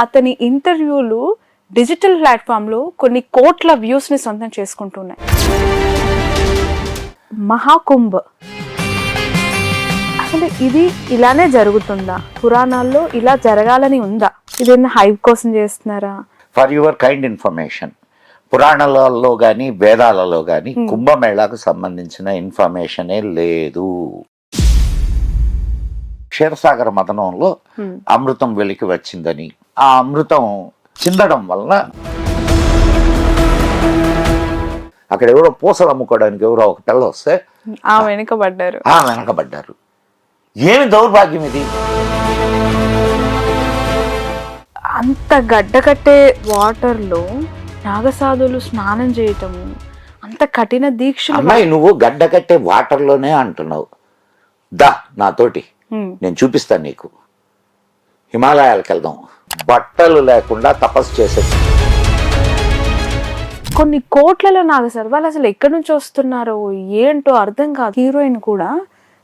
అతని ఇంటర్వ్యూలు డిజిటల్ ప్లాట్ఫామ్లో కొన్ని కోట్ల వ్యూస్ని సొంతం చేసుకుంటున్నాయి. మహాకుంభ్ అసలు ఇది ఇలానే జరుగుతుందా? పురాణాల్లో ఇలా జరగాలని ఉందా? ఇదేనా హైప్ కోసం చేస్తున్నారా? ఫర్ యువర్ కైండ్ ఇన్ఫర్మేషన్, పురాణాలలో కానీ వేదాలలో కానీ కుంభమేళాకు సంబంధించిన ఇన్ఫర్మేషనే లేదు. క్షీరసాగర మదనంలో అమృతం వెలికి వచ్చిందని, ఆ అమృతం చిందడం వలన అక్కడ ఎవరో పూసలు అమ్ముకోవడానికి ఎవరో ఒక పిల్ల వస్తే వెనకబడ్డారు. ఏమి దౌర్భాగ్యం ఇది! అంత గడ్డకట్టే వాటర్లో నాగసాధువులు స్నానం చేయటము, అంత కఠిన దీక్ష. అమ్మాయి, నువ్వు గడ్డకట్టే వాటర్లోనే అంటున్నావు. దా నాతోటి, నేను చూపిస్తాను నీకు. హిమాలయాలకు వెళ్దాం, బట్టలు లేకుండా తపస్సు చేసేది. కొన్ని కోట్లలో నాగసాధు వాళ్ళు అసలు ఎక్కడి నుంచి వస్తున్నారో ఏంటో అర్థం కాదు. హీరోయిన్ కూడా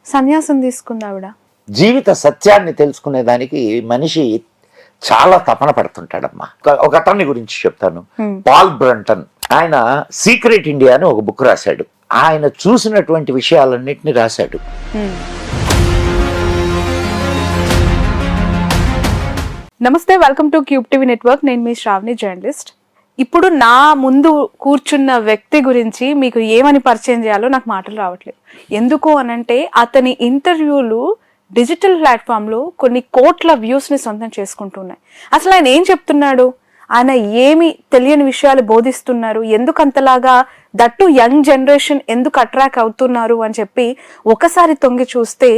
సన్యాసం తీసుకుంది. ఆవిడ జీవిత సత్యాన్ని తెలుసుకునేదానికి మనిషి చాలా తపన పడుతుంటాడమ్మా. ఒక అతన్ని గురించి చెప్తాను, పాల్ బ్రంటన్. ఆయన సీక్రెట్ ఇండియా అని ఒక బుక్ రాశాడు. ఆయన చూసినటువంటి విషయాలన్నింటినీ రాశాడు. నమస్తే, welcome to cube TV network. నేను మీ శ్రావణి, జర్నలిస్ట్. ఇప్పుడు నా ముందు కూర్చున్న వ్యక్తి గురించి మీకు ఏమని పరిచయం చేయాలో నాకు మాటలు రావట్లేదు. ఎందుకు అనంటే అతని ఇంటర్వ్యూలు డిజిటల్ ప్లాట్ఫామ్లో కొన్ని కోట్ల వ్యూస్ని సొంతం చేసుకుంటున్నాయి. అసలు ఆయన ఏం చెప్తున్నాడు? ఆయన ఏమి తెలియని విషయాలు బోధిస్తున్నారు? ఎందుకు అంతలాగా, దట్టు యంగ్ జనరేషన్ ఎందుకు అట్రాక్ట్ అవుతున్నారు అని చెప్పి ఒకసారి తొంగి చూస్తే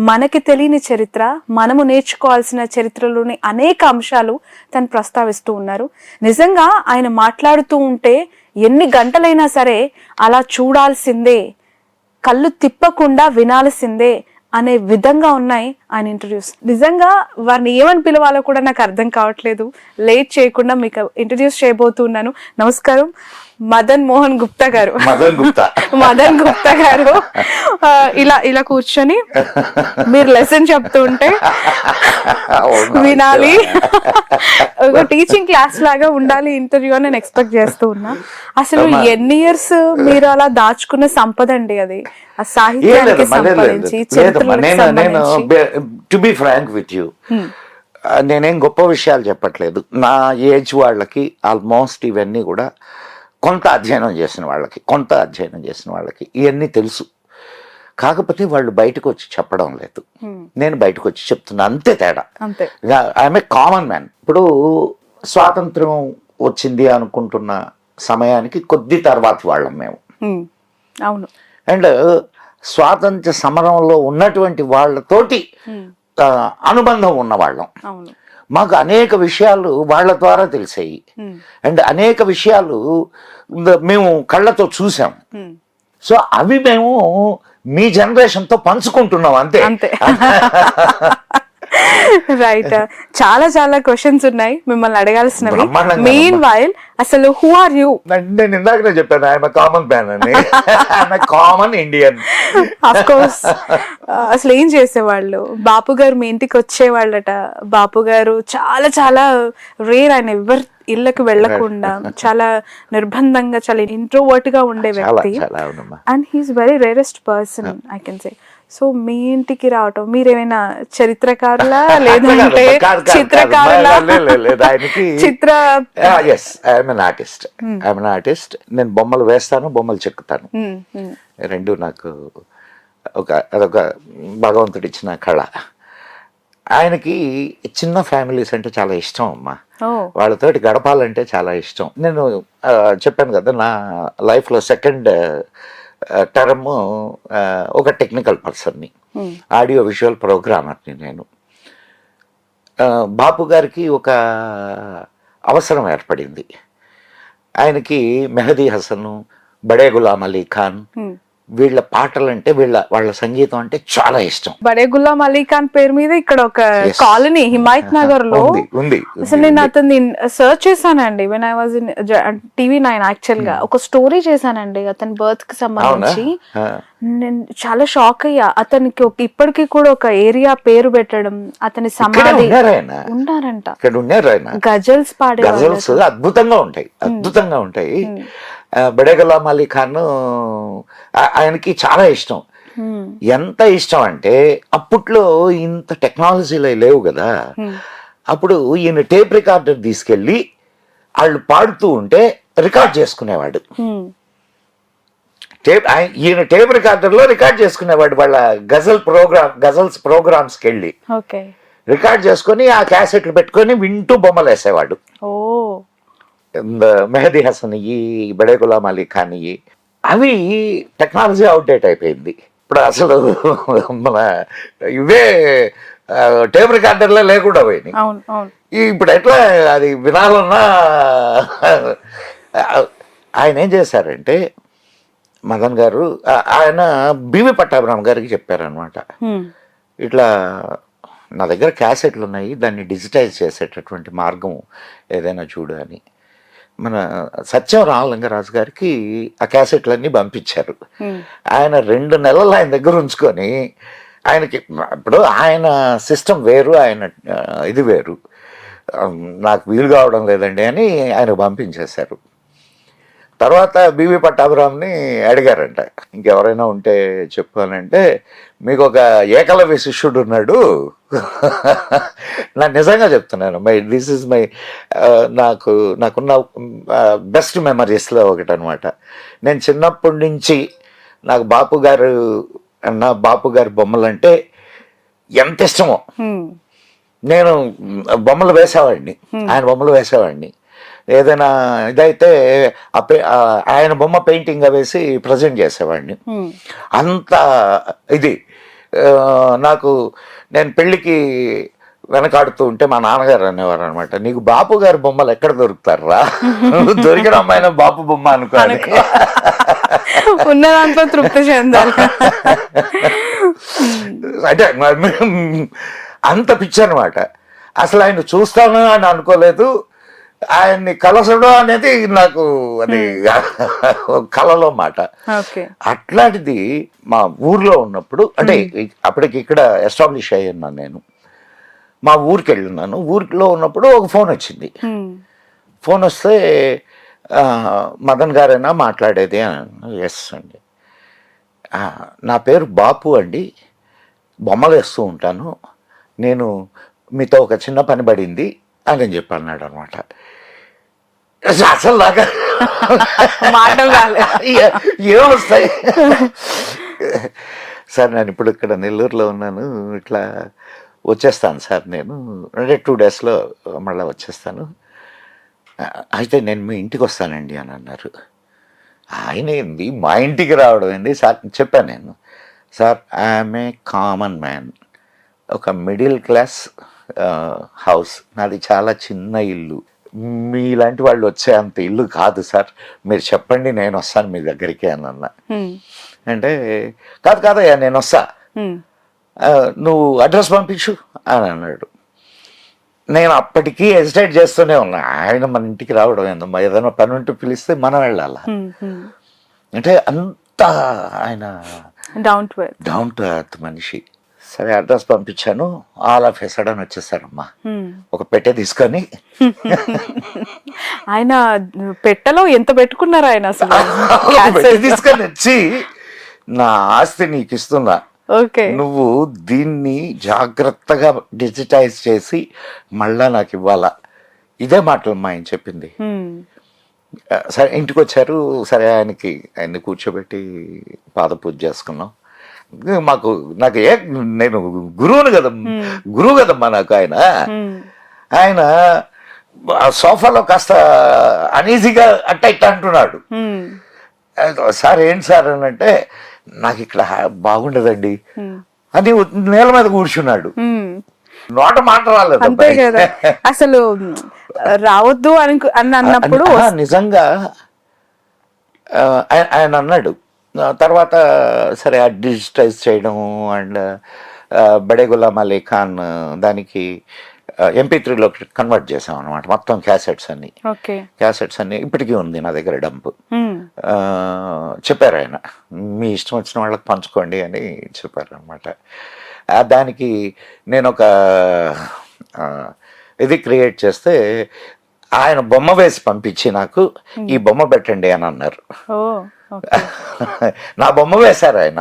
మనకి తెలియని చరిత్ర, మనము నేర్చుకోవాల్సిన చరిత్రలోని అనేక అంశాలు తను ప్రస్తావిస్తూ ఉన్నారు. నిజంగా ఆయన మాట్లాడుతూ ఉంటే ఎన్ని గంటలైనా సరే అలా చూడాల్సిందే, కళ్ళు తిప్పకుండా వినాల్సిందే అనే విధంగా ఉన్నాయి ఆయన ఇంటర్వ్యూస్. నిజంగా వారిని ఏమని పిలవాలో కూడా నాకు అర్థం కావట్లేదు. లేట్ చేయకుండా మీకు ఇంట్రడ్యూస్ చేయబోతున్నాను. నమస్కారం, మదన్ మోహన్ గుప్తా గారు. మదన్ గుప్తా గారు ఇలా కూర్చొని మీరు లెసన్ చెప్తూ ఉంటే వినాలి. ఒక టీచింగ్ క్లాస్ లాగా ఉండాలి ఇంటర్వ్యూ అని నేను ఎక్స్పెక్ట్ చేస్తూ ఉన్నా. అసలు ఎన్ని ఇయర్స్ మీరు అలా దాచుకున్న సంపద అండి అది, ఆ సాహిత్యానికి సంబంధించి, చరిత్రలకు సంబంధించి. To be frank with you, నేనేం గొప్ప విషయాలు చెప్పట్లేదు. నా ఏజ్ వాళ్ళకి ఆల్మోస్ట్ ఇవన్నీ కూడా కొంత అధ్యయనం చేసిన వాళ్ళకి ఇవన్నీ తెలుసు. కాకపోతే వాళ్ళు బయటకు వచ్చి చెప్పడం లేదు, నేను బయటకు వచ్చి చెప్తున్నా, అంతే తేడా. I'm a common man. ఇప్పుడు స్వాతంత్రం వచ్చింది అనుకుంటున్న సమయానికి కొద్ది తర్వాత వాళ్ళం మేము. అవును. అండ్ స్వాతంత్ర సమరంలో ఉన్నటువంటి వాళ్ళతోటి అనుబంధం ఉన్నవాళ్ళం. మాకు అనేక విషయాలు వాళ్ళ ద్వారా తెలిసాయి. అండ్ అనేక విషయాలు మేము కళ్ళతో చూసాం. సో అవి మేము మీ జనరేషన్తో పంచుకుంటున్నాం, అంతే. రైట్. చాలా చాలా క్వశ్చన్స్ ఉన్నాయి మిమ్మల్ని అడగాల్సినవి. మెయిన్ వైల్ అసలు హూ ఆర్ యూ? నేను ఇందాకనే చెప్పాను, ఐఎమ్ కామన్ మ్యాన్ అని. I'm common Indian. Of course. అసలు ఏం చేసేవాళ్ళు? బాపు గారు మీ ఇంటికి వచ్చేవాళ్ళట. బాపు గారు చాలా చాలా రేర్, ఆయన ఎవరు ఇళ్ళకి వెళ్లకుండా చాలా నిర్బంధంగా, చాలా ఇంట్రోవర్ట్ గా ఉండే వ్యక్తి. And he's very rarest person I can say. So మీ ఇంటికి రావటం, మీరేమైనా చరిత్రకారులా లేదంటే చిత్రకారులా? ఆర్టిస్ట్. నేను బొమ్మలు వేస్తాను, బొమ్మలు చెక్కుతాను. రెండు నాకు అదొక భగవంతుడు ఇచ్చిన కళ. ఆయనకి చిన్న ఫ్యామిలీస్ అంటే చాలా ఇష్టం అమ్మా. వాళ్ళతోటి గడపాలంటే చాలా ఇష్టం. నేను చెప్పాను కదా, నా లైఫ్లో సెకండ్ టర్మ్ ఒక టెక్నికల్ పర్సన్ని, ఆడియో విజువల్ ప్రోగ్రామర్ని నేను. బాపు గారికి ఒక అవసరం ఏర్పడింది. ఆయనకి మెహదీ హసన్, బడే గులాం అలీ ఖాన్ వీళ్ళ పాటలు అంటే వాళ్ళ సంగీతం అంటే చాలా ఇష్టం. బడే గులాం అలీ ఖాన్ పేరు మీద ఇక్కడ ఒక Yes. కాలనీ హిమాయత్ నగర్ లో ఉంది అసలు నేను అతన్ని సర్చ్ చేశానండి when I was in TV9 actual గా ఒక స్టోరీ చేశానండి అతని బర్త్ కి సంబంధించి. నేను చాలా షాక్ అయ్యా. అతనికి ఇప్పటికీ కూడా ఒక ఏరియా పేరు పెట్టడం, అతని సమాధి ఉన్నారంట. ఇక్కడ ఉన్నారు ఆయన. గజల్స్ పాడే గజల్స్ అద్భుతంగా ఉంటాయి. బడే గులాం అలీ ఖాన్ ఆయనకి చాలా ఇష్టం. ఎంత ఇష్టం అంటే అప్పట్లో ఇంత టెక్నాలజీలు లేవు కదా. అప్పుడు ఈయన టేప్ రికార్డర్ తీసుకెళ్ళి వాళ్ళు పాడుతూ ఉంటే రికార్డ్ చేసుకునేవాడు. ఈయన టేప్ రికార్డర్ లో రికార్డ్ చేసుకునేవాడు వాళ్ళ గజల్స్ ప్రోగ్రామ్స్కి వెళ్ళి రికార్డ్ చేసుకొని ఆ క్యాసెట్లు పెట్టుకొని వింటూ బొమ్మలు వేసేవాడు. మెహదీ హసన్ ఈ బడే గులాం అలీ ఖాన్ అవి టెక్నాలజీ అవుట్డేట్ అయిపోయింది. ఇప్పుడు అసలు మన ఇవే టేప్ రికార్డర్లే లేకుండా పోయినాయి. ఇప్పుడు ఎట్లా అది వినాలన్నా ఆయన ఏం చేశారంటే మదన్ గారు ఆయన బివి పట్టాభిరామ్ గారికి చెప్పారనమాట, ఇట్లా నా దగ్గర క్యాసెట్లు ఉన్నాయి, దాన్ని డిజిటైజ్ చేసేటటువంటి మార్గం ఏదైనా చూడు అని. మన సత్యం రామలింగరాజు గారికి ఆ క్యాసెట్లన్నీ పంపించారు. ఆయన 2 నెలలు ఆయన దగ్గర ఉంచుకొని ఆయనకి ఇప్పుడు ఆయన సిస్టమ్ వేరు, ఆయన ఇది వేరు, నాకు వీలు కావడం లేదండి అని ఆయన పంపించేశారు. తర్వాత బివి పట్టాభిరామ్ని అడిగారంట, ఇంకెవరైనా ఉంటే చెప్పు అని అంటే, మీకు ఒక ఏకలవ్య శిష్యుడు ఉన్నాడు, నాకు నిజంగా చెప్తున్నాను, దిస్ ఇస్ మై నాకున్న బెస్ట్ మెమరీస్లో ఒకటి అనమాట. నేను చిన్నప్పటి నుంచి నాకు బాపు గారి బొమ్మలు అంటే ఎంత ఇష్టమో. నేను బొమ్మలు వేసేవాడిని, ఆయన బొమ్మలు వేసేవాడిని. ఏదైనా ఇదైతే ఆయన బొమ్మ పెయింటింగ్ వేసి ప్రజెంట్ చేసేవాడిని. అంత ఇది నాకు. నేను పెళ్ళికి వెనకాడుతూ ఉంటే మా నాన్నగారు అనేవారు అనమాట, నీకు బాపు గారి బొమ్మలు ఎక్కడ దొరుకుతారా, దొరికిన అమ్మాయిన బాపు బొమ్మ అనుకోని ఉన్న దాంట్లో తృప్తి చెందాలి. అంటే అంత పిచ్చి అనమాట. అసలు ఆయన చూస్తాను అని అనుకోలేదు, ఆయన్ని కలసడం అనేది నాకు అది కలలో మాట. అట్లాంటిది మా ఊర్లో ఉన్నప్పుడు, అంటే అప్పటికి ఇక్కడ ఎస్టాబ్లిష్ అయ్యాను నేను, మా ఊరికి వెళ్ళినాను. ఊరిలో ఉన్నప్పుడు ఒక ఫోన్ వచ్చింది. ఫోన్ వస్తే మదన్ గారైనా మాట్లాడేది అని. ఎస్ అండి, నా పేరు బాపు అండి, బొమ్మలు వేస్తూ ఉంటాను, నేను మీతో ఒక చిన్న పని పడింది అని చెప్పి అన్నాడు అనమాట. అసలు నాకు ఏమొస్తాయి సార్, నేను ఇప్పుడు ఇక్కడ నెల్లూరులో ఉన్నాను, ఇట్లా వచ్చేస్తాను సార్, నేను అంటే 2 డేస్లో మళ్ళీ వచ్చేస్తాను, అయితే నేను మీ ఇంటికి వస్తానండి అని అన్నారు. ఆయన ఏంది మా ఇంటికి రావడం ఏంది సార్ చెప్పాను నేను. Sir, I'm a common man, ఒక మిడిల్ క్లాస్ హౌస్, నాది చాలా చిన్న ఇల్లు, మీలాంటి వాళ్ళు వచ్చే అంత ఇల్లు కాదు సార్, మీరు చెప్పండి నేను వస్తాను మీ దగ్గరికి అని అన్నా. అంటే కాదయ్యా నేను వస్తా, నువ్వు అడ్రస్ పంపించు అని అన్నాడు. నేను అప్పటికీ హెసిటేట్ చేస్తూనే ఉన్నా, ఆయన మన ఇంటికి రావడం ఏందమ్మా, ఏదైనా పని ఉంటే పిలిస్తే మనం వెళ్ళాలా అంటే అంత ఆయన డౌన్ టు ఎర్త్ మనిషి. సరే అడ్రస్ పంపించాను, ఆల్ ఆఫ్ ఎ సడన్ వచ్చేసారమ్మా, ఒక పెట్టె తీసుకొని. ఆయన పెట్టెలో ఎంత పెట్టుకున్నారు ఆయన అసలు, పెట్టె తీసుకొని వచ్చి, నా ఆస్తి నీకు ఇస్తున్నా, నువ్వు దీన్ని జాగ్రత్తగా డిజిటైజ్ చేసి మళ్ళా నాకు ఇవ్వాలా, ఇదే మాటలు మా ఆయన చెప్పింది. సరే ఇంటికి వచ్చారు, సరే ఆయన్ని కూర్చోబెట్టి పాదపూజ చేసుకున్నాం. నాకు నేను గురువు కదమ్మా నాకు ఆయన సోఫాలో కాస్త అనీజీగా ఇట్లా అంటున్నాడు. సార్ ఏంటి సార్ అని అంటే, నాకు ఇక్కడ బాగుండదండి అని నేల మీద కూర్చున్నాడు. నోట మాట రాలేదు. అసలు రావద్దు అని అన్నప్పుడు నిజంగా ఆయన అన్నాడు, తర్వాత సరే ఆ డిజిటైజ్ చేయడం అండ్ బడే గులాం అలీ ఖాన్ దానికి MP3లో కన్వర్ట్ చేసాం అనమాట మొత్తం క్యాసెట్స్ అన్ని. ఓకే. క్యాసెట్స్ అన్ని ఇప్పటికీ ఉంది నా దగ్గర డంప్. చెప్పారు ఆయన, మీ ఇష్టం వచ్చిన వాళ్ళకి పంచుకోండి అని చెప్పారు అనమాట. దానికి నేను ఒక ఇది క్రియేట్ చేస్తే ఆయన బొమ్మ వేసి పంపించి నాకు ఈ బొమ్మ పెట్టండి అని అన్నారు. నా బొమ్మ వేశారు ఆయన.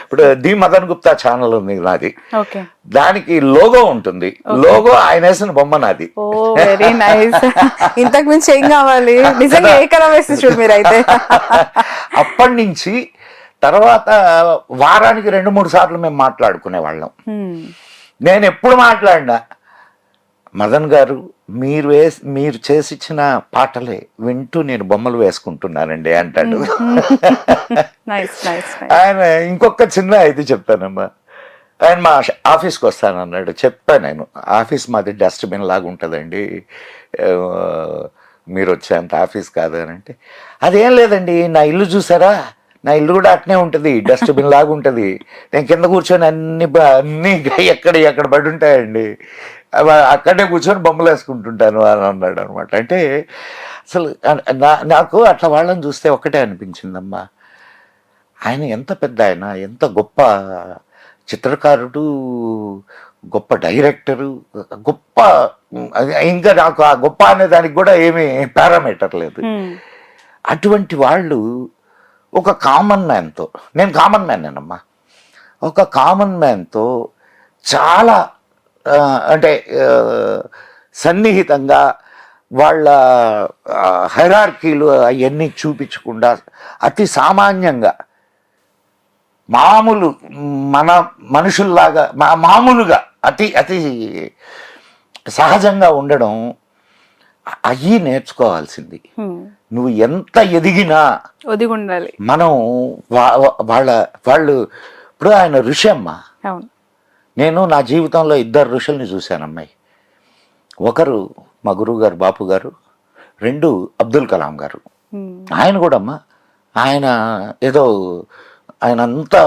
ఇప్పుడు ది మదన్ గుప్తా ఛానల్ ఉంది నాది, దానికి లోగో ఉంటుంది, లోగో ఆయన వేసిన బొమ్మ నాది. Very nice. ఇంతకు మించి ఏం కావాలి, నిజంగా ఏ కలర్ వేసి చూడు మీరైతే. అప్పటి నుంచి తర్వాత వారానికి 2-3 సార్లు మేము మాట్లాడుకునే వాళ్ళం. నేను ఎప్పుడు మాట్లాడినా మదన్ గారు మీరు చేసిచ్చిన పాటలే వింటూ నేను బొమ్మలు వేసుకుంటున్నానండి అంటాడు. ఆయన ఇంకొక చిన్న ఇది చెప్తానమ్మా, ఆయన మా ఆఫీస్కి వస్తానన్నాడు. చెప్పాను నేను, ఆఫీస్ మాది డస్ట్బిన్ లాగా ఉంటుందండి, మీరు వచ్చేంత ఆఫీస్ కాదు అని అంటే, అదేం లేదండి నా ఇల్లు చూసారా, నా ఇల్లు కూడా అట్నే ఉంటుంది, డస్ట్బిన్ లాగా ఉంటుంది, నేను కింద కూర్చొని అన్ని ఎక్కడ పడి ఉంటాయండి, అక్కడే కూర్చొని బొమ్మలు వేసుకుంటుంటాను అని అన్నాడు అనమాట. అంటే అసలు నాకు అట్లా వాళ్ళని చూస్తే ఒక్కటే అనిపించిందమ్మా, ఆయన ఎంత పెద్ద ఆయన, ఎంత గొప్ప చిత్రకారుడు, గొప్ప డైరెక్టరు, గొప్ప, ఇంకా నాకు ఆ గొప్ప అనే దానికి కూడా ఏమీ పారామీటర్ లేదు. అటువంటి వాళ్ళు ఒక కామన్ మ్యాన్తో, నేను కామన్ మ్యానేనమ్మా, ఒక కామన్ మ్యాన్తో చాలా అంటే సన్నిహితంగా వాళ్ళ హైరార్కీలు అవన్నీ చూపించకుండా అతి సామాన్యంగా మామూలు మన మనుషుల్లాగా మామూలుగా అతి అతి సహజంగా ఉండడం, అవి నేర్చుకోవాల్సింది. నువ్వు ఎంత ఎదిగినా ఒదిగి ఉండాలి. మనం వాళ్ళు ఇప్పుడు ఆయన ఋషి అమ్మ. నేను నా జీవితంలో 2 ఋషుల్ని చూశాను అమ్మాయి. ఒకరు మా గురువు గారు బాపు గారు, 2 అబ్దుల్ కలాం గారు. ఆయన కూడా అమ్మ, ఆయన ఏదో ఆయన అంతా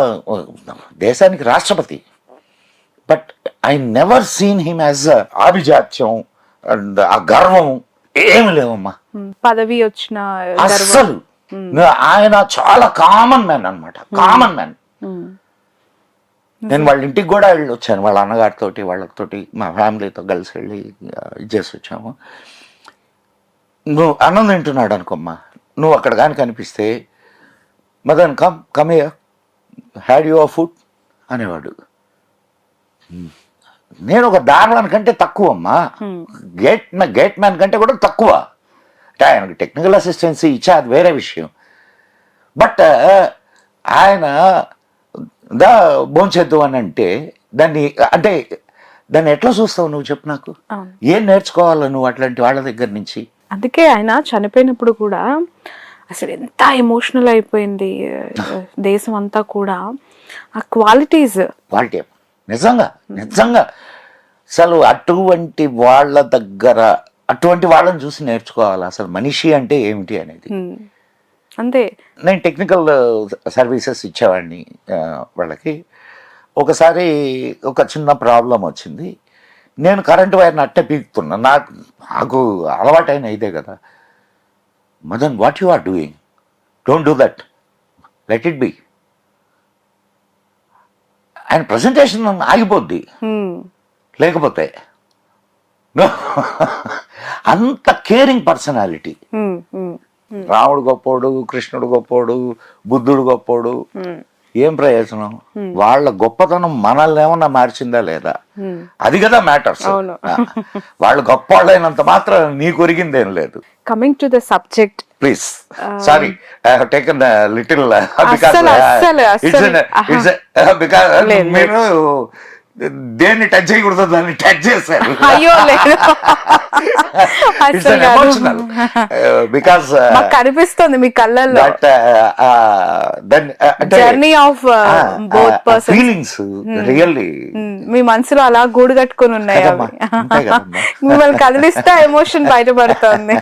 దేశానికి రాష్ట్రపతి, but I never seen him as ఆభిజాత్యం అండ్ ఆ గర్వం ఏమి లేవమ్మా, పదవి వచ్చిన అస్సలు. ఆయన చాలా కామన్ మ్యాన్ అనమాట, కామన్ మ్యాన్. నేను వాళ్ళ ఇంటికి కూడా వెళ్ళి వచ్చాను, వాళ్ళ అన్నగారితోటి వాళ్ళతోటి మా ఫ్యామిలీతో కలిసి వెళ్ళి ఇచ్చేసి వచ్చాము. నువ్వు అన్నం తింటున్నాడు అనుకోమ్మా, నువ్వు అక్కడ కానీ కనిపిస్తే Madan come here, had you food అనేవాడు. నేను ఒక దారుణాని కంటే తక్కువ అమ్మా, గేట్ మ్యాన్ కంటే కూడా తక్కువ. అంటే ఆయనకు టెక్నికల్ అసిస్టెన్సీ ఇచ్చా, అది వేరే విషయం. బట్ ఆయన భోంచేద్దు అని అంటే దాన్ని ఎట్లా చూస్తావు నువ్వు చెప్పు నాకు? ఏం నేర్చుకోవాలి నువ్వు అట్లాంటి వాళ్ళ దగ్గర నుంచి? అందుకే ఆయన చనిపోయినప్పుడు కూడా అసలు ఎంత ఎమోషనల్ అయిపోయింది దేశం అంతా కూడా. ఆ క్వాలిటీ నిజంగా అసలు అటువంటి వాళ్ళ దగ్గర, అటువంటి వాళ్ళని చూసి నేర్చుకోవాలి అసలు మనిషి అంటే ఏమిటి అనేది. అంతే. నేను టెక్నికల్ సర్వీసెస్ ఇచ్చేవాడిని వాళ్ళకి. ఒకసారి ఒక చిన్న ప్రాబ్లం వచ్చింది, నేను కరెంటు వైర్ని అట్టే పీకుతున్నా, నాకు అలవాటైన ఇదే కదా. Madan, what you are doing, don't do that, let it be. ఆయన ప్రజెంటేషన్ ఆగిపోద్ది లేకపోతే. అంత కేరింగ్ పర్సనాలిటీ. రాముడు గొప్పోడు, కృష్ణుడు గొప్పోడు, బుద్ధుడు గొప్పోడు, ఏం ప్రయోజనం? వాళ్ళ గొప్పతనం మనల్ని ఏమన్నా మార్చిందా లేదా, అది కదా మ్యాటర్స్. వాళ్ళు గొప్ప వాళ్ళైనంత మాత్రం నీకు ఒరిగిందేం లేదు. Coming to the subject, please, sorry, I have taken little because మీరు దేన్ని టచ్ చేయకూడదు దాన్ని టచ్ చేశారు. అయ్యో లేదు, బికాస్ కనిపిస్తుంది మీ కళ్ళల్లో journey of both persons, feelings really మీ మనసులో అలా గూడు కట్టుకుని ఉన్నాయి. మిమ్మల్ని కదిలిస్తే ఎమోషన్ బయటపడుతుంది.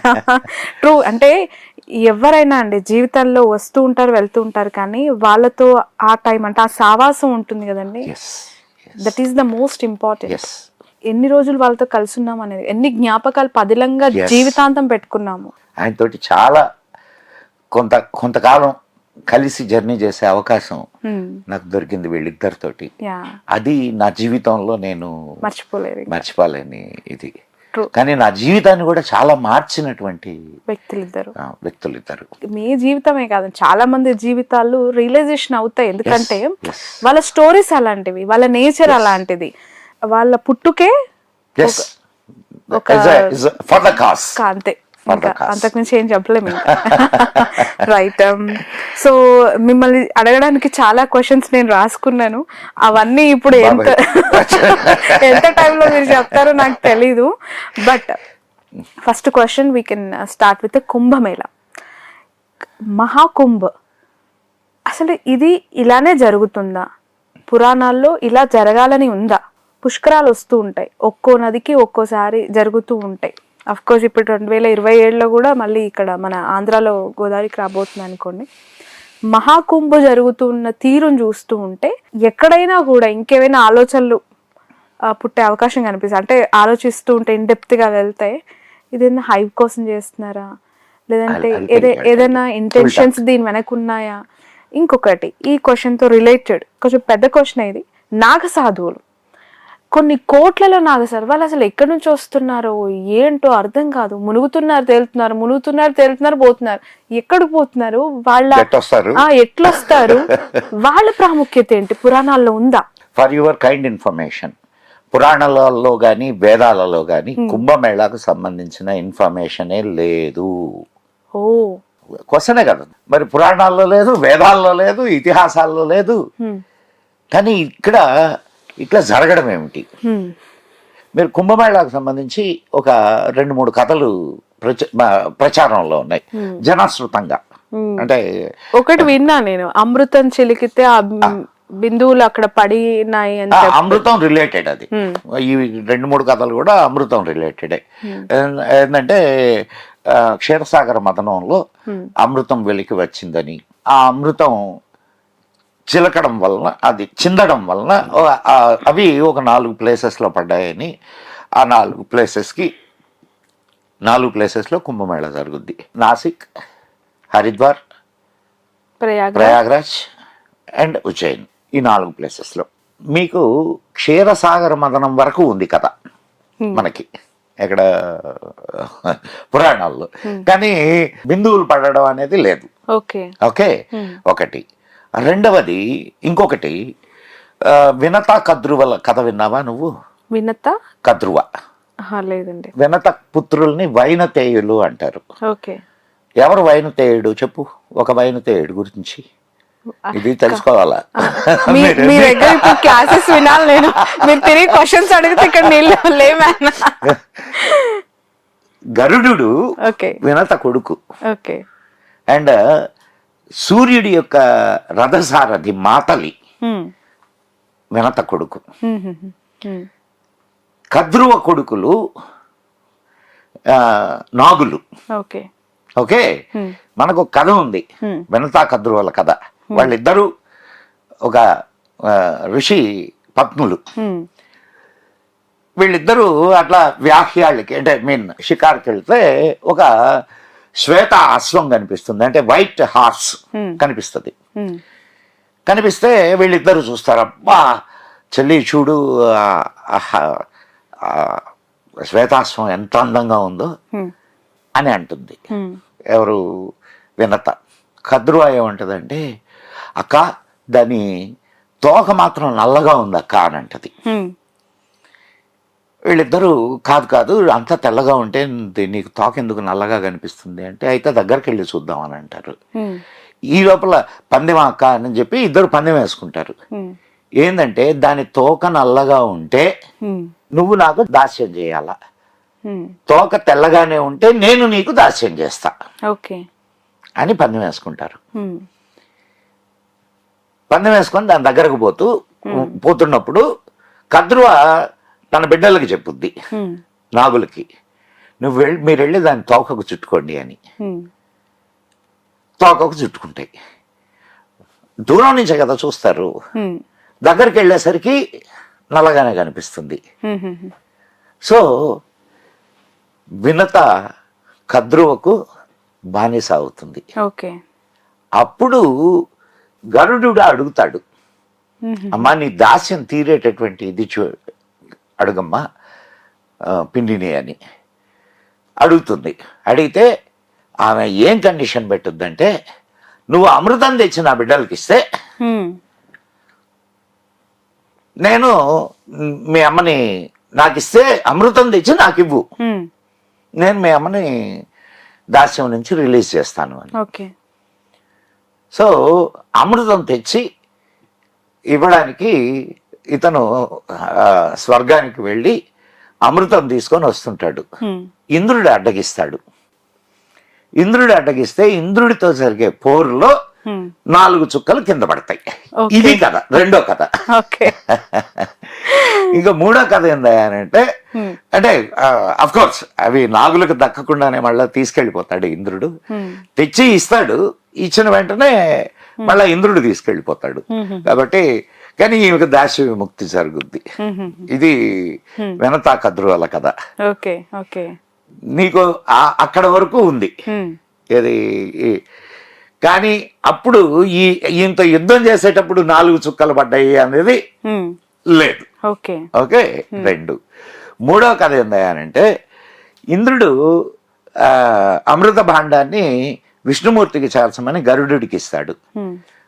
ట్రూ. అంటే ఎవరైనా అండి జీవితంలో వస్తూ ఉంటారు వెళ్తూ ఉంటారు, కానీ వాళ్ళతో ఆ టైం అంటే ఆ సావాసం ఉంటుంది కదండి, yes that is the most important. Yes ఎన్ని రోజులు వాళ్ళతో కలిసి ఉన్నాం అనేది, ఎన్ని జ్ఞాపకాలు పదిలంగా Yes. జీవితాంతం పెట్టుకున్నాము. ఆయనతోటి చాలా కొంతకాలం కలిసి జర్నీ చేసే అవకాశం నాకు దొరికింది వీళ్ళిద్దరితోటి. యా, అది నా జీవితంలో నేను మర్చిపోలేదు మర్చిపోలేని ఇది. True. కానీ నా జీవితాన్ని కూడా చాలా మార్చినటువంటి వ్యక్తులు ఇద్దరు. వ్యక్తులు ఇద్దరు. మీ జీవితమే కాదు, చాలా మంది జీవితాలు రియలైజేషన్ అవుతాయి, ఎందుకంటే yes. వాళ్ళ స్టోరీస్ అలాంటివి, వాళ్ళ నేచర్ అలాంటిది, వాళ్ళ పుట్టుకే Yes. ఒక- For the cause. అంతే, For the ఇంకా cause. అంతకుమించి ఏం చెప్పలేము ఇంకా. రైట్. సో మిమ్మల్ని అడగడానికి చాలా క్వశ్చన్స్ నేను రాసుకున్నాను, అవన్నీ ఇప్పుడు ఎంత టైంలో మీరు చెప్తారో నాకు తెలీదు. But first question we can start with Kumbh Mela. Mahakumbh అసలు ఇది ఇలానే జరుగుతుందా? పురాణాల్లో ఇలా జరగాలని ఉందా? పుష్కరాలు వస్తూ ఉంటాయి, ఒక్కో నదికి ఒక్కోసారి జరుగుతూ ఉంటాయి. అఫ్ కోర్స్ ఇప్పుడు 2027లో కూడా మళ్ళీ ఇక్కడ మన ఆంధ్రాలో గోదావరికి రాబోతుంది అనుకోండి. మహాకుంభ జరుగుతున్న తీరును చూస్తూ ఉంటే ఎక్కడైనా కూడా ఇంకేమైనా ఆలోచనలు పుట్టే అవకాశం కనిపిస్తుంది. అంటే ఆలోచిస్తూ ఉంటే గా వెళ్తే ఇదేనా హైప్ కోసం చేస్తున్నారా, లేదంటే ఏదైనా ఇంటెన్షన్స్ దీని వెనక ఉన్నాయా? ఇంకొకటి ఈ క్వశ్చన్తో రిలేటెడ్ కొంచెం పెద్ద క్వశ్చన్, ఇది నాగ సాధువులు కొన్ని కోట్లలో నాగసారు, వాళ్ళు అసలు ఎక్కడి నుంచి వస్తున్నారో ఏంటో అర్థం కాదు. మునుగుతున్నారు తేలుతున్నారు పోతున్నారు, ఎక్కడికి పోతున్నారు, వాళ్ళ ఎట్లొస్తారు, వాళ్ళ ప్రాముఖ్యత ఏంటి, పురాణాల్లో ఉందా? ఫర్ యువర్ కైండ్ ఇన్ఫర్మేషన్, పురాణాలలో కానీ వేదాలలో కానీ కుంభమేళాకు సంబంధించిన ఇన్ఫర్మేషనే లేదు. ఓ, క్వశ్చనే కదా మరి, పురాణాల్లో లేదు, వేదాల్లో లేదు, ఇతిహాసాల్లో లేదు. కానీ ఇక్కడ ఇట్లా జరగడం ఏమిటి? మీరు కుంభమేళాకు సంబంధించి ఒక 2-3 కథలు ప్రచారంలో ఉన్నాయి జనాశ్రుతంగా. అంటే ఒకటి విన్నా నేను, అమృతం చిలికితే ఆ బిందువులు అక్కడ పడినాయి అని. అమృతం రిలేటెడ్ అది. ఈ 2-3 కథలు కూడా అమృతం రిలేటెడే. ఏంటంటే క్షీరసాగర మదనంలో అమృతం వెలికి వచ్చిందని, ఆ అమృతం చిలకడం వలన, అది చిందడం వలన అవి ఒక 4 ప్లేసెస్లో పడ్డాయని, ఆ 4 ప్లేసెస్లో కుంభమేళ జరుగుద్ది. నాసిక్, హరిద్వార్, ప్రయాగ్రాజ్ అండ్ ఉజ్జయిన్, ఈ 4 ప్లేసెస్లో. మీకు క్షీరసాగర మదనం వరకు ఉంది కథ మనకి ఎక్కడ పురాణాల్లో, కానీ బిందువులు పడడం అనేది లేదు. ఓకే, ఒకటి. రెండవది ఇంకొకటి, వినత కద్రువల కథ విన్నావా నువ్వు? వినత కద్రువ లేదండి. వినత పుత్రుల్ని వైనతేయులు అంటారు. ఓకే, ఎవరు వైనతేయుడు చెప్పు, ఒక వైనతేయుడు గురించి. ఇది తెలుసుకోవాలా? మీ దగ్గర ఇప్పుడు క్లాసెస్ వినాలి నేను, మీరు తిరిగి క్వశ్చన్స్ అడిగితే ఇక్కడ లేమన్నా. గరుడు వినత కొడుకు. ఓకే. అండ్ సూర్యుడి యొక్క రథసారథి మాతలి వినత కొడుకు. కద్రువ కొడుకులు నాగులు. ఓకే, మనకు కథ ఉంది, వినతా కద్రువల కథ. వాళ్ళిద్దరూ ఒక ఋషి పత్నులు. వీళ్ళిద్దరూ అట్లా వ్యాహ్యాళ్ళకి, అంటే షికార్కి వెళ్తే ఒక శ్వేత అశ్వం కనిపిస్తుంది, అంటే వైట్ హార్స్ కనిపిస్తుంది. కనిపిస్తే వీళ్ళిద్దరు చూస్తారు, అబ్బా చెల్లి చూడు శ్వేతాశ్వం ఎంత అందంగా ఉందో అని అంటుంది. ఎవరు? వినత. కద్రువ ఏమంటదంటే, అక్క దాని తోక మాత్రం నల్లగా ఉంది అక్క అని అంటది. వీళ్ళిద్దరూ కాదు అంతా తెల్లగా ఉంటే నీకు తోక ఎందుకు నల్లగా కనిపిస్తుంది అంటే, అయితే దగ్గరికి వెళ్ళి చూద్దాం అని అంటారు. ఈ లోపల పందెం అక్క అని చెప్పి ఇద్దరు పందెం వేసుకుంటారు. ఏంటంటే దాని తోక నల్లగా ఉంటే నువ్వు నాకు దాస్యం చేయాలా, తోక తెల్లగానే ఉంటే నేను నీకు దాస్యం చేస్తా అని పందెం వేసుకుంటారు. పందెం వేసుకొని దాని దగ్గరకు పోతున్నప్పుడు కద్రువ తన బిడ్డలకి చెప్పుద్ది, నాగులకి, మీరు వెళ్ళి దాని తోకకు చుట్టుకోండి అని. తోకకు చుట్టుకుంటాయి. దూరం నుంచే కదా చూస్తారు, దగ్గరికి వెళ్ళేసరికి నల్లగానే కనిపిస్తుంది. సో వినత కద్రువకు బానిస అవుతుంది. ఓకే. అప్పుడు గరుడు అడుగుతాడు, అమ్మా నీ దాస్యం తీరేటటువంటి ఇది అడుగమ్మా పిండిని అని అడుగుతుంది. అడిగితే ఆమె ఏం కండిషన్ పెట్టుద్దంటే, నువ్వు అమృతం తెచ్చి నా బిడ్డలకి ఇస్తే నేను మీ అమ్మని నాకు ఇస్తే అమృతం తెచ్చి నాకు ఇవ్వు, నేను మీ అమ్మని దాస్యం నుంచి రిలీజ్ చేస్తాను అని. ఓకే. సో అమృతం తెచ్చి ఇవ్వడానికి ఇతను స్వర్గానికి వెళ్ళి అమృతం తీసుకొని వస్తుంటాడు. ఇంద్రుడు అడ్డగిస్తాడు. ఇంద్రుడు అడ్డగిస్తే ఇంద్రుడితో జరిగే పోరులో 4 చుక్కలు కింద పడతాయి. ఇది కథ, రెండో కథ. ఇంకా మూడో కథ ఏందంటే, అంటే అఫ్ కోర్స్ అవి నాగులకు దక్కకుండానే మళ్ళా తీసుకెళ్లిపోతాడు ఇంద్రుడు. తెచ్చి ఇస్తాడు, ఇచ్చిన వెంటనే మళ్ళా ఇంద్రుడు తీసుకెళ్లిపోతాడు. కాబట్టి కానీ ఈమెకు దాస్య విముక్తి జరుగుద్ది. ఇది వినతా కద్రువల కథ. నీకు అక్కడ వరకు ఉంది ఇది. కానీ అప్పుడు ఇంత యుద్ధం చేసేటప్పుడు 4 చుక్కలు పడ్డాయి అనేది లేదు. ఓకే. 2. మూడో కథ ఏందనంటే, ఇంద్రుడు అమృత భాండాన్ని విష్ణుమూర్తికి చేర్చమని గరుడుకి ఇస్తాడు.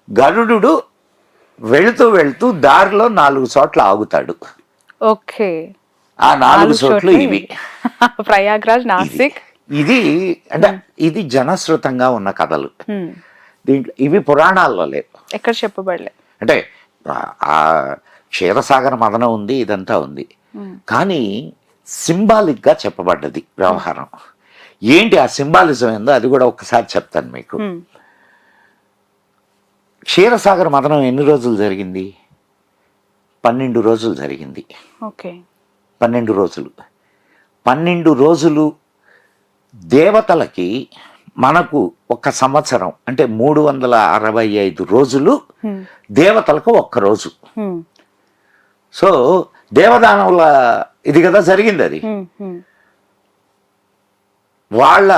గరుడు వెళుతూ వెళుతూ దారిలో 4 చోట్ల ఆగుతాడు. ఓకే. ఆ 4 చోట్లు ఇవి ప్రయాగ్రాజ్, నాసిక్. ఇది అంటే ఇది జనశ్రుతంగా ఉన్న కథలు. దీంట్లో ఇవి పురాణాల్లో లేవు, ఎక్కడ చెప్పబడలేదు. అంటే ఆ క్షీరసాగర మదనం ఉంది, ఇదంతా ఉంది, కానీ సింబాలిక్ గా చెప్పబడ్డది వ్యవహారం. ఏంటి ఆ సింబాలిజం ఏందో అది కూడా ఒకసారి చెప్తాను మీకు. క్షీరసాగర మదనం ఎన్ని రోజులు జరిగింది? 12 రోజులు జరిగింది. 12 రోజులు. 12 రోజులు దేవతలకి, మనకు 1 సంవత్సరం అంటే 365 రోజులు, దేవతలకు 1 రోజు. సో దేవదానవుల ఇది కదా జరిగింది. అది వాళ్ళ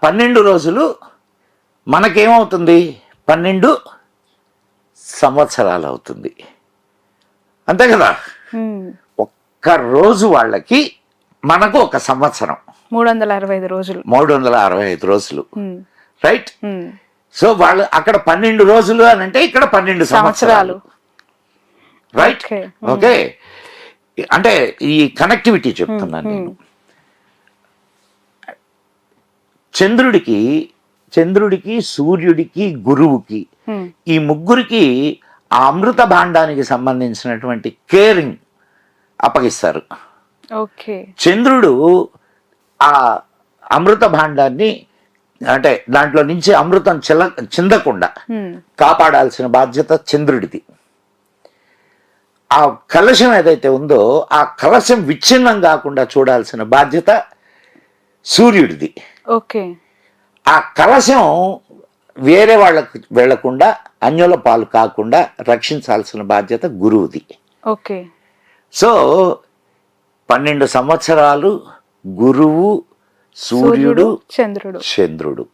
12 రోజులు మనకేమవుతుంది? 12 సంవత్సరాలు అవుతుంది, అంతే కదా. 1 రోజు వాళ్ళకి, మనకు 1 సంవత్సరం. 365 రోజులు. 365 రోజులు, రైట్. సో వాళ్ళు అక్కడ 12 రోజులు అని అంటే ఇక్కడ 12 సంవత్సరాలు, రైట్. ఓకే. అంటే ఈ కనెక్టివిటీ చెప్తున్నాను నేను. చంద్రుడికి, సూర్యుడికి, గురువుకి, ఈ ముగ్గురికి ఆ అమృత భాండానికి సంబంధించినటువంటి కేరింగ్ అప్పగిస్తారు. చంద్రుడు ఆ అమృత భాండాన్ని, అంటే దాంట్లో నుంచి అమృతం చిందకుండా కాపాడాల్సిన బాధ్యత చంద్రుడిది. ఆ కలశం ఏదైతే ఉందో ఆ కలశం విచ్ఛిన్నం కాకుండా చూడాల్సిన బాధ్యత సూర్యుడిది. ఆ కలశం వేరే వాళ్ళకు వెళ్లకుండా, అన్యుల పాలు కాకుండా రక్షించాల్సిన బాధ్యత గురువుది. సో 12 సంవత్సరాలు గురువు, సూర్యుడు, చంద్రుడు,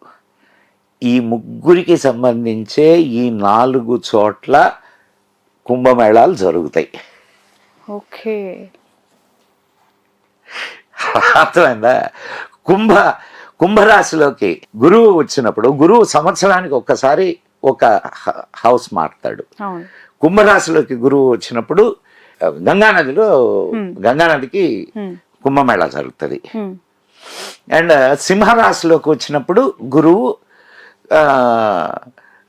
ఈ ముగ్గురికి సంబంధించే ఈ 4 చోట్ల కుంభమేళాలు జరుగుతాయి. అర్థమైందా? కుంభరాశిలోకి గురువు వచ్చినప్పుడు, గురువు సంవత్సరానికి ఒక్కసారి ఒక హౌస్ మారుతాడు. కుంభరాశిలోకి గురువు వచ్చినప్పుడు గంగానదికి కుంభమేళా జరుగుతుంది. అండ్ సింహరాశిలోకి వచ్చినప్పుడు గురువు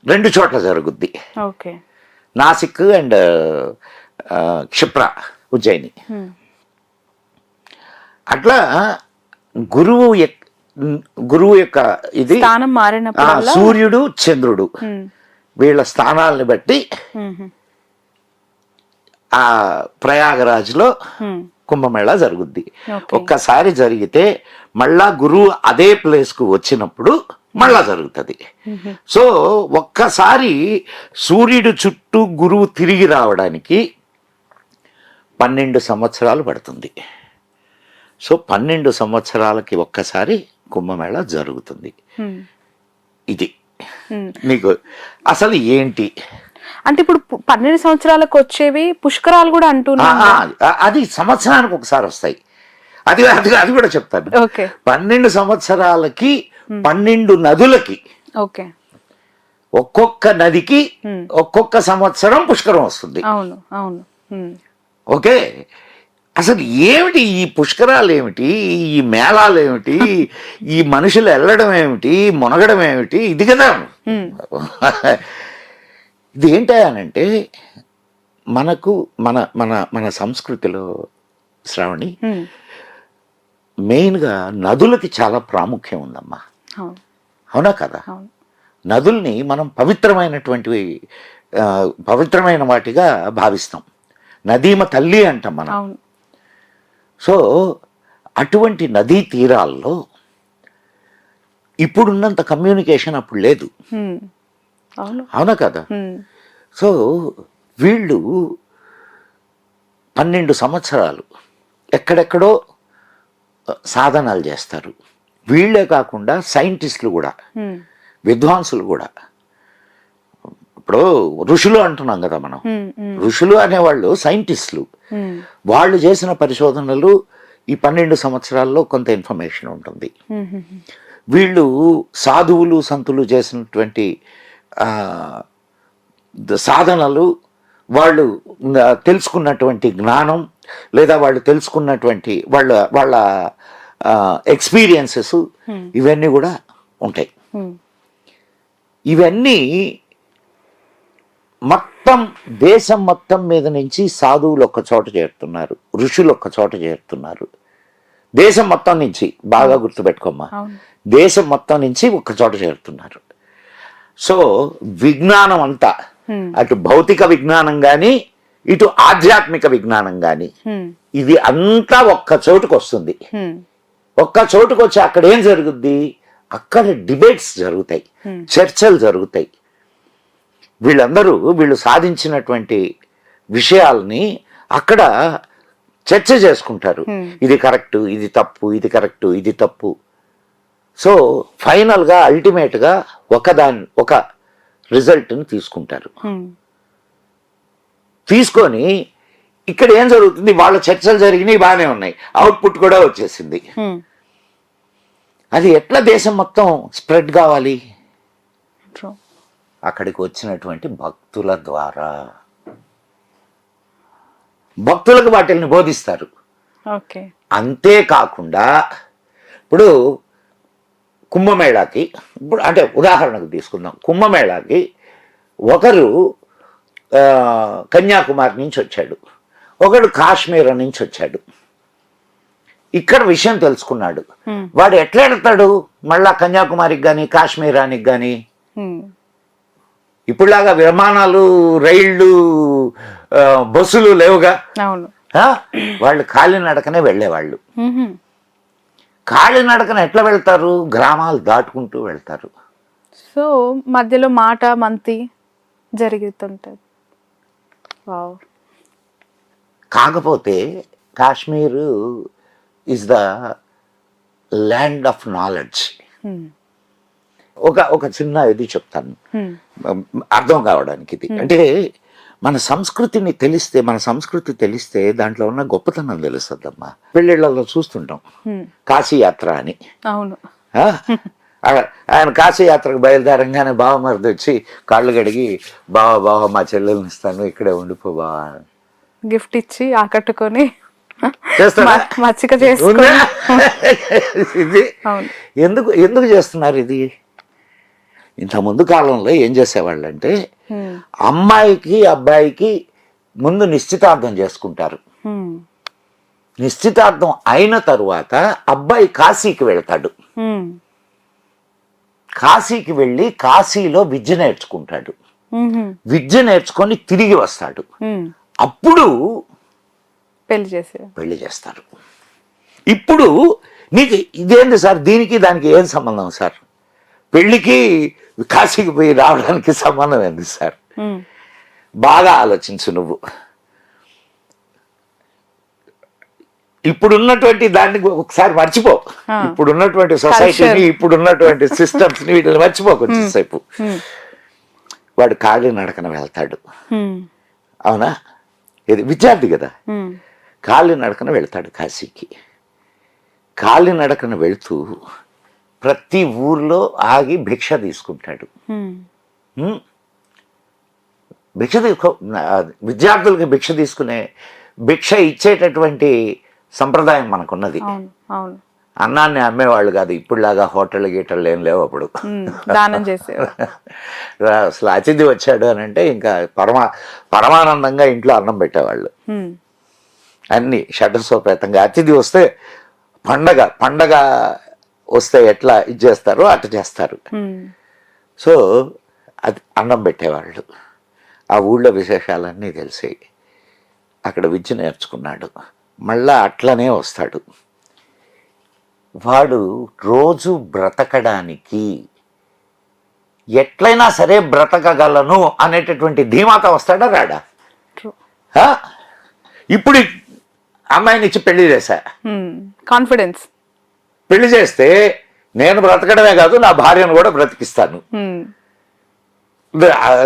2 చోట్ల జరుగుద్ది, నాసిక్ అండ్ క్షిప్ర, ఉజ్జయిని. అట్లా గురువు యొక్క ఇది సూర్యుడు, చంద్రుడు వీళ్ళ స్థానాలని బట్టి ఆ ప్రయాగరాజ్లో కుంభమేళా జరుగుద్ది. ఒక్కసారి జరిగితే మళ్ళా గురువు అదే ప్లేస్ కు వచ్చినప్పుడు మళ్ళా జరుగుతుంది. సో ఒక్కసారి సూర్యుడు చుట్టూ గురువు తిరిగి రావడానికి 12 సంవత్సరాలు పడుతుంది. సో 12 సంవత్సరాలకి ఒక్కసారి కుంభమేళ జరుగుతుంది. ఇది నీకు అసలు ఏంటి అంటే ఇప్పుడు 12 సంవత్సరాలకు వచ్చేవి పుష్కరాలు కూడా అంటున్నారు. అది సంవత్సరానికి ఒకసారి వస్తాయి. అది అది అది కూడా చెప్తాను. 12 సంవత్సరాలకి 12 నదులకి ఓకే ఒక్కొక్క నదికి ఒక్కొక్క సంవత్సరం పుష్కరం వస్తుంది. అవును అవును. ఓకే, అసలు ఏమిటి ఈ పుష్కరాలు, ఏమిటి ఈ మేళాలు, ఏమిటి ఈ మనుషులు వెళ్ళడం ఏమిటి, మునగడం ఏమిటి, ఇది కదా. ఇది ఏంటంటే మనకు మన మన మన సంస్కృతిలో శ్రావణి మెయిన్గా నదులకి చాలా ప్రాముఖ్యం ఉందమ్మా. అవునా కదా? నదుల్ని మనం పవిత్రమైన వాటిగా భావిస్తాం. నదీమ తల్లి అంటాం మనం. సో అటువంటి నదీ తీరాల్లో ఇప్పుడున్నంత కమ్యూనికేషన్ అప్పుడు లేదు. అవునా కదా? సో వీళ్ళు 12 సంవత్సరాలు ఎక్కడెక్కడో సాధనాలు చేస్తారు. వీళ్ళే కాకుండా సైంటిస్టులు కూడా, విద్వాంసులు కూడా. ఇప్పుడు ఋషులు అంటున్నాం కదా మనం. ఋషులు అనేవాళ్ళు సైంటిస్టులు. వాళ్ళు చేసిన పరిశోధనలు ఈ 12 సంవత్సరాల్లో కొంత ఇన్ఫర్మేషన్ ఉంటుంది. వీళ్ళు సాధువులు సంతులు చేసినటువంటి సాధనలు, వాళ్ళు తెలుసుకున్నటువంటి జ్ఞానం, లేదా వాళ్ళు తెలుసుకున్నటువంటి వాళ్ళ ఎక్స్పీరియన్సెస్, ఇవన్నీ కూడా ఉంటాయి. ఇవన్నీ మొత్తం దేశం మొత్తం మీద నుంచి సాధువులు ఒక్క చోట చేరుతున్నారు, ఋషులు ఒక్క చోట చేరుతున్నారు. దేశం మొత్తం నుంచి, బాగా గుర్తుపెట్టుకోమ్మా, దేశం మొత్తం నుంచి ఒక్క చోట చేరుతున్నారు. సో విజ్ఞానం అంతా, అటు భౌతిక విజ్ఞానం కానీ ఇటు ఆధ్యాత్మిక విజ్ఞానం కానీ, ఇది అంతా ఒక్క చోటుకు వస్తుంది. ఒక్క చోటుకు వచ్చి అక్కడ ఏం జరుగుద్ది? అక్కడ డిబేట్స్ జరుగుతాయి, చర్చలు జరుగుతాయి. వీళ్ళు సాధించినటువంటి విషయాల్ని అక్కడ చర్చ చేసుకుంటారు. ఇది కరెక్ట్, ఇది తప్పు, ఇది కరెక్ట్, ఇది తప్పు. సో ఫైనల్గా అల్టిమేట్గా ఒక రిజల్ట్ని తీసుకుంటారు. తీసుకొని ఇక్కడ ఏం జరుగుతుంది? వాళ్ళ చర్చలు జరిగినాయి, బాగానే ఉన్నాయి, అవుట్పుట్ కూడా వచ్చేసింది. అది ఎట్లా దేశం మొత్తం స్ప్రెడ్ కావాలి? అక్కడికి వచ్చినటువంటి భక్తుల ద్వారా. భక్తులకు వాటిని బోధిస్తారు. అంతేకాకుండా ఇప్పుడు కుంభమేళాకి, ఇప్పుడు అంటే ఉదాహరణకు తీసుకుందాం, కుంభమేళాకి ఒకరు కన్యాకుమారి నుంచి వచ్చాడు, ఒకడు కాశ్మీర్ నుంచి వచ్చాడు. ఇక్కడ విషయం తెలుసుకున్నాడు. వాడు ఎట్లా వెళ్తాడు మళ్ళా కన్యాకుమారికి కానీ కాశ్మీరానికి కానీ? ఇప్పుడులాగా విమానాలు, రైళ్లు, బస్సులు లేవుగా. వాళ్ళు కాలినడకనే వెళ్ళేవాళ్ళు. కాలినడకన ఎట్లా వెళ్తారు? గ్రామాలు దాటుకుంటూ వెళ్తారు. సో మధ్యలో మాట మంతి జరుగుతుంటది. కాకపోతే Kashmir is the land of knowledge. ఒక చిన్న ఇది చెప్తాను అర్థం కావడానికి. ఇది అంటే మన సంస్కృతిని తెలిస్తే, మన సంస్కృతి తెలిస్తే దాంట్లో ఉన్న గొప్పతనం తెలుస్తుందమ్మా. పెళ్ళిళ్ళలో చూస్తుంటాం కాశీ యాత్ర అని. అవును. ఆయన కాశీ యాత్రకు బయలుదేరంగానే బావమరిది వచ్చి కాళ్ళు కడిగి, బావ మా చెల్లెల్ని ఇస్తాను, ఇక్కడే ఉండిపో బావా, గిఫ్ట్ ఇచ్చి ఆకట్టుకొని మచ్చిక ఇది ఎందుకు చేస్తున్నారు? ఇది ఇంత ముందు కాలంలో ఏం చేసేవాళ్ళు అంటే, అమ్మాయికి అబ్బాయికి ముందు నిశ్చితార్థం చేసుకుంటారు. నిశ్చితార్థం అయిన తరువాత అబ్బాయి కాశీకి వెళ్తాడు. కాశీకి వెళ్ళి కాశీలో విద్య నేర్చుకుంటాడు. విద్య నేర్చుకొని తిరిగి వస్తాడు. అప్పుడు పెళ్లి చేస్తారు. ఇప్పుడు నీకు ఇదేంది సార్, దీనికి దానికి ఏం సంబంధం సార్? పెళ్లికి కాశీకి పోయి రావడానికి సంబంధం ఏంది సార్? బాగా ఆలోచించు నువ్వు. ఇప్పుడున్నటువంటి దాన్ని ఒకసారి మర్చిపో. ఇప్పుడున్నటువంటి సొసైటీని, ఇప్పుడున్నటువంటి సిస్టమ్స్ ని, వీటిని మర్చిపో కొంచెంసేపు. వాడు కాళీ నడకన వెళ్తాడు, అవునా? ఇది విద్యార్థి కదా, కాళీ నడకన వెళ్తాడు కాశీకి. కాళీ నడకన వెళ్తూ ప్రతి ఊర్లో ఆగి భిక్ష తీసుకుంటాడు. విద్యార్థులకి భిక్ష తీసుకునే, భిక్ష ఇచ్చేటటువంటి సంప్రదాయం మనకున్నది. అన్నాన్ని అమ్మేవాళ్ళు కాదు, ఇప్పుడులాగా హోటల్ గీటర్లు ఏం లేవు అప్పుడు. దానం చేసేవారు. అసలు అతిథి వచ్చాడు అని అంటే ఇంకా పరమానందంగా ఇంట్లో అన్నం పెట్టేవాళ్ళు. అన్ని షడ్రసోపేతంగా. అతిథి వస్తే పండగ వస్తే ఎట్లా ఇది చేస్తారో అట్లా చేస్తారు. సో అది అన్నం పెట్టేవాళ్ళు. ఆ ఊళ్ళో విశేషాలన్నీ తెలిసాయి. అక్కడ విద్య నేర్చుకున్నాడు, మళ్ళా అట్లనే వస్తాడు. వాడు రోజు బ్రతకడానికి ఎట్లయినా సరే బ్రతకగలను అనేటటువంటి ధీమాత వస్తాడా రాడా? ఇప్పుడు అమ్మాయిని ఇచ్చి పెళ్లి చేశా, కాన్ఫిడెన్స్. పెళ్లి చేస్తే నేను బ్రతకడమే కాదు నా భార్యను కూడా బ్రతికిస్తాను.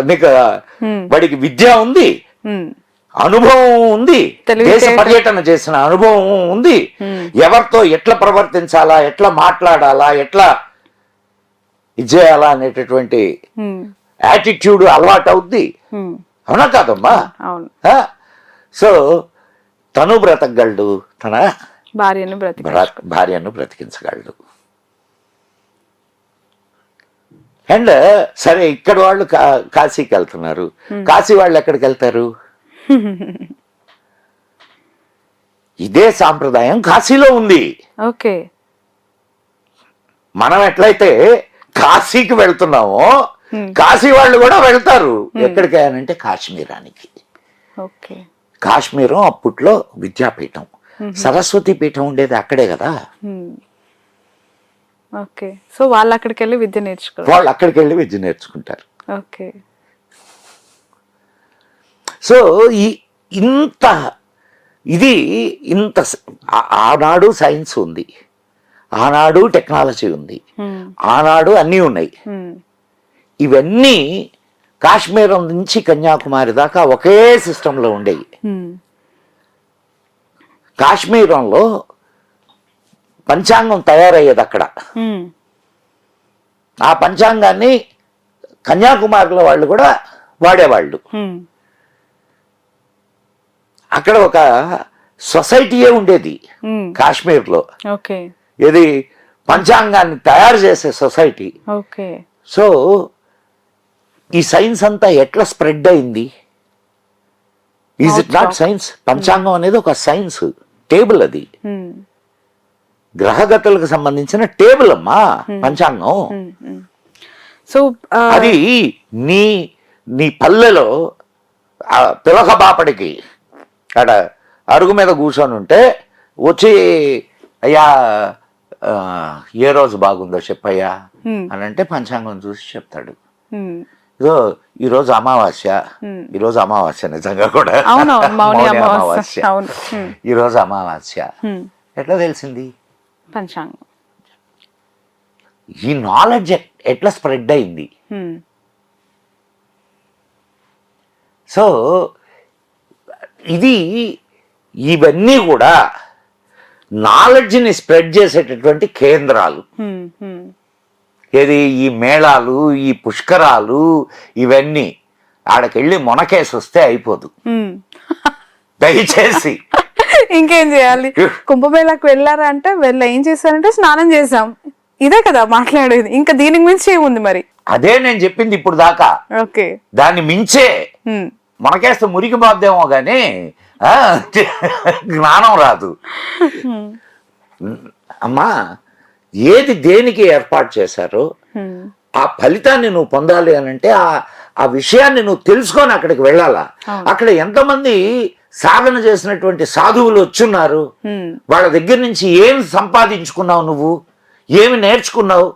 నీకు వాడికి విద్య ఉంది, అనుభవం ఉంది, దేశ పర్యటన చేసిన అనుభవం ఉంది, ఎవరితో ఎట్లా ప్రవర్తించాలా, ఎట్లా మాట్లాడాలా, ఎట్లా ఇది చేయాలా అనేటటువంటి యాటిట్యూడ్ అలవాటు అవుద్ది. అవునా కాదమ్మా? సో తను బ్రతకగలడు, తన భార్యను బ్రతికించగలడు. అండ్ సరే, ఇక్కడ వాళ్ళు కాశీకి వెళ్తున్నారు, కాశీ వాళ్ళు ఎక్కడికి వెళ్తారు? ఇదే సాంప్రదాయం కాశీలో ఉంది. ఓకే, మనం ఎట్లయితే కాశీకి వెళ్తున్నామో కాశీ వాళ్ళు కూడా వెళ్తారు. ఎక్కడికి అంటే కాశ్మీరానికి. ఓకే, కాశ్మీరం అప్పట్లో విద్యాపీఠం, సరస్వతి పీఠం ఉండేది అక్కడే కదా. ఓకే, సో వాళ్ళు అక్కడికి వెళ్ళి విద్య నేర్చుకుంటారు. ఓకే, సో ఇంత ఆనాడు సైన్స్ ఉంది, ఆనాడు టెక్నాలజీ ఉంది, ఆనాడు అన్నీ ఉన్నాయి. ఇవన్నీ కాశ్మీరం నుంచి కన్యాకుమారి దాకా ఒకే సిస్టంలో ఉండేవి. కాశ్మీరంలో పంచాంగం తయారయ్యేది అక్కడ. ఆ పంచాంగాన్ని కన్యాకుమారిలో వాళ్ళు కూడా వాడేవాళ్ళు. అక్కడ ఒక సొసైటీయే ఉండేది కాశ్మీర్లో. ఇది పంచాంగాన్ని తయారు చేసే సొసైటీ. సో ఈ సైన్స్ అంతా ఎట్లా స్ప్రెడ్ అయింది? Is it not science? పంచాంగం అనేది ఒక సైన్స్ టేబుల్, అది గ్రహగతులకు సంబంధించిన టేబుల్ అమ్మా పంచాంగం. సో అది నీ పల్లెలో పిలక బాపడికి అక్కడ అరుగు మీద కూర్చొని ఉంటే వచ్చి, అయ్యా ఏ రోజు బాగుందో చెప్పయ్యా అని అంటే పంచాంగం చూసి చెప్తాడు. ఇదో ఈరోజు అమావాస్య, ఈరోజు అమావాస్య నిజంగా కూడా అమావాస్య, ఈరోజు అమావాస్య. ఎట్లా తెలిసింది? పంచాంగం. ఈ నాలెడ్జ్ ఎట్లా స్ప్రెడ్ అయింది? సో ఇవన్నీ కూడా నాలెడ్జ్ని స్ప్రెడ్ చేసేటటువంటి కేంద్రాలు. ఏది? ఈ మేళాలు, ఈ పుష్కరాలు, ఇవన్నీ. ఆడకెళ్ళి మొనకేసి వస్తే అయిపోదు, దయచేసి. ఇంకేం చేయాలి? కుంభమేళాకు వెళ్ళారా అంటే ఏం చేశారంటే స్నానం చేసాం, ఇదే కదా మాట్లాడేది. ఇంకా దీనికి మించి ఏముంది మరి? అదే నేను చెప్పింది ఇప్పుడు దాకా. ఓకే, దాన్ని మించే మనకేస్తే మురికి బాద్దేమో గానీ జ్ఞానం రాదు. అమ్మా, ఏది దేనికి ఏర్పాటు చేశారో ఆ ఫలితాన్ని నువ్వు పొందాలి అని అంటే ఆ విషయాన్ని నువ్వు తెలుసుకొని అక్కడికి వెళ్ళాలా. అక్కడ ఎంతమంది సాధన చేసినటువంటి సాధువులు వచ్చున్నారు, వాళ్ళ దగ్గర నుంచి ఏం సంపాదించుకున్నావు, నువ్వు ఏమి నేర్చుకున్నావు,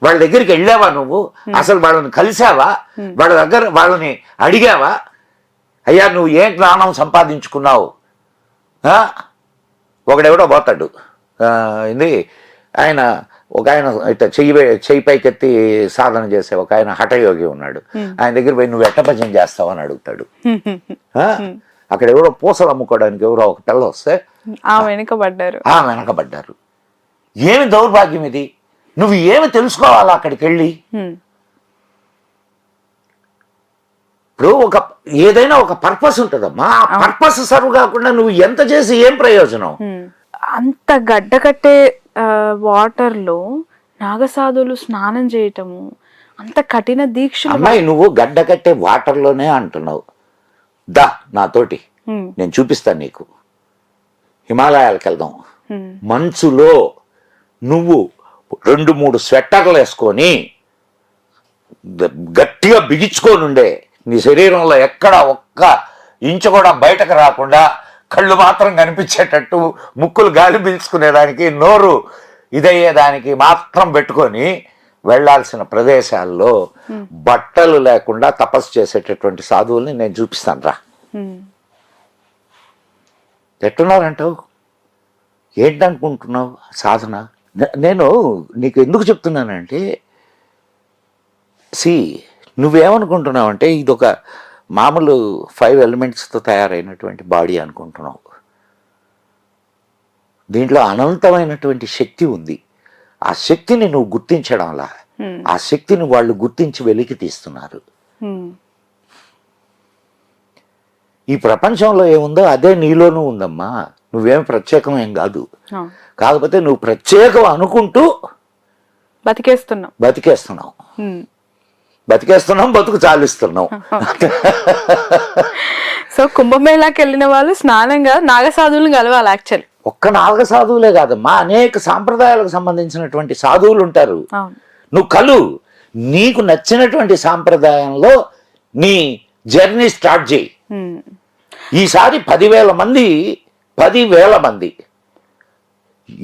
వాళ్ళ దగ్గరికి వెళ్ళావా నువ్వు? అసలు వాళ్ళని కలిసావా? వాళ్ళ దగ్గర వాళ్ళని అడిగావా? అయ్యా నువ్వు ఏం జ్ఞానం సంపాదించుకున్నావు? ఒకడెవడో పోతాడు, ఇది ఆయన ఒక ఆయన ఇట్లా చెయ్యి పైకెత్తి సాధన చేసే ఒక ఆయన హఠయోగి ఉన్నాడు. ఆయన దగ్గర పోయి నువ్వు ఎట్ట భజన చేస్తావు అని అడుగుతాడు. అక్కడ ఎవరో పూసలు అమ్ముకోవడానికి ఎవరో ఒక పిల్ల వస్తే వెనకబడ్డారు. ఏమి దౌర్భాగ్యం ఇది? నువ్వు ఏమి తెలుసుకోవాలా అక్కడికి వెళ్ళి? ఇప్పుడు ఏదైనా ఒక పర్పస్ ఉంటుందమ్మా. ఆ పర్పస్ సర్వ్ కాకుండా నువ్వు ఎంత చేసి ఏం ప్రయోజనం? అంత గడ్డకట్టే వాటర్ లో నాగసాధువులు స్నానం చేయటము, అంత కఠిన దీక్ష. అమ్మాయి నువ్వు గడ్డ కట్టే వాటర్ లోనే అంటున్నావు. దా నాతోటి, నేను చూపిస్తాను నీకు. హిమాలయాలకు వెళ్దాం. మంచులో నువ్వు 2-3 స్వెట్టర్లు వేసుకొని గట్టిగా బిగించుకొని ఉండే, నీ శరీరంలో ఎక్కడ ఒక్క ఇంచు కూడా బయటకు రాకుండా, కళ్ళు మాత్రం కనిపించేటట్టు, ముక్కులు గాలి పీల్చుకునేదానికి, నోరు ఇదయ్యేదానికి మాత్రం పెట్టుకొని వెళ్లాల్సిన ప్రదేశాల్లో బట్టలు లేకుండా తపస్సు చేసేటటువంటి సాధువుల్ని నేను చూపిస్తాను రా. ఎట్టున్నారంటావు? ఏంటనుకుంటున్నావు సాధన? నేను నీకు ఎందుకు చెప్తున్నానంటే, నువ్వేమనుకుంటున్నావు అంటే ఇది ఒక మామూలు 5 ఎలిమెంట్స్తో తయారైనటువంటి బాడీ అనుకుంటున్నావు. దీంట్లో అనంతమైనటువంటి శక్తి ఉంది. ఆ శక్తిని నువ్వు గుర్తించడంలా, ఆ శక్తిని వాళ్ళు గుర్తించి వెలికి తీస్తున్నారు. ఈ ప్రపంచంలో ఏముందో అదే నీలోనూ ఉందమ్మా. నువ్వేం ప్రత్యేకం ఏం కాదు. కాకపోతే నువ్వు ప్రత్యేకం అనుకుంటూ బతికేస్తున్నావు. బతుకు చాలిస్తున్నావు. సో కుంభమేళాకి వెళ్ళిన వాళ్ళు స్నానంగా నాగసాధువులను కలవాలి. యాక్చువల్ ఒక్క నాగ సాధువులే కాదమ్మా, అనేక సాంప్రదాయాలకు సంబంధించినటువంటి సాధువులు ఉంటారు. నువ్వు నీకు నచ్చినటువంటి సాంప్రదాయంలో నీ జర్నీ స్టార్ట్ చేయి. ఈసారి 10,000 మంది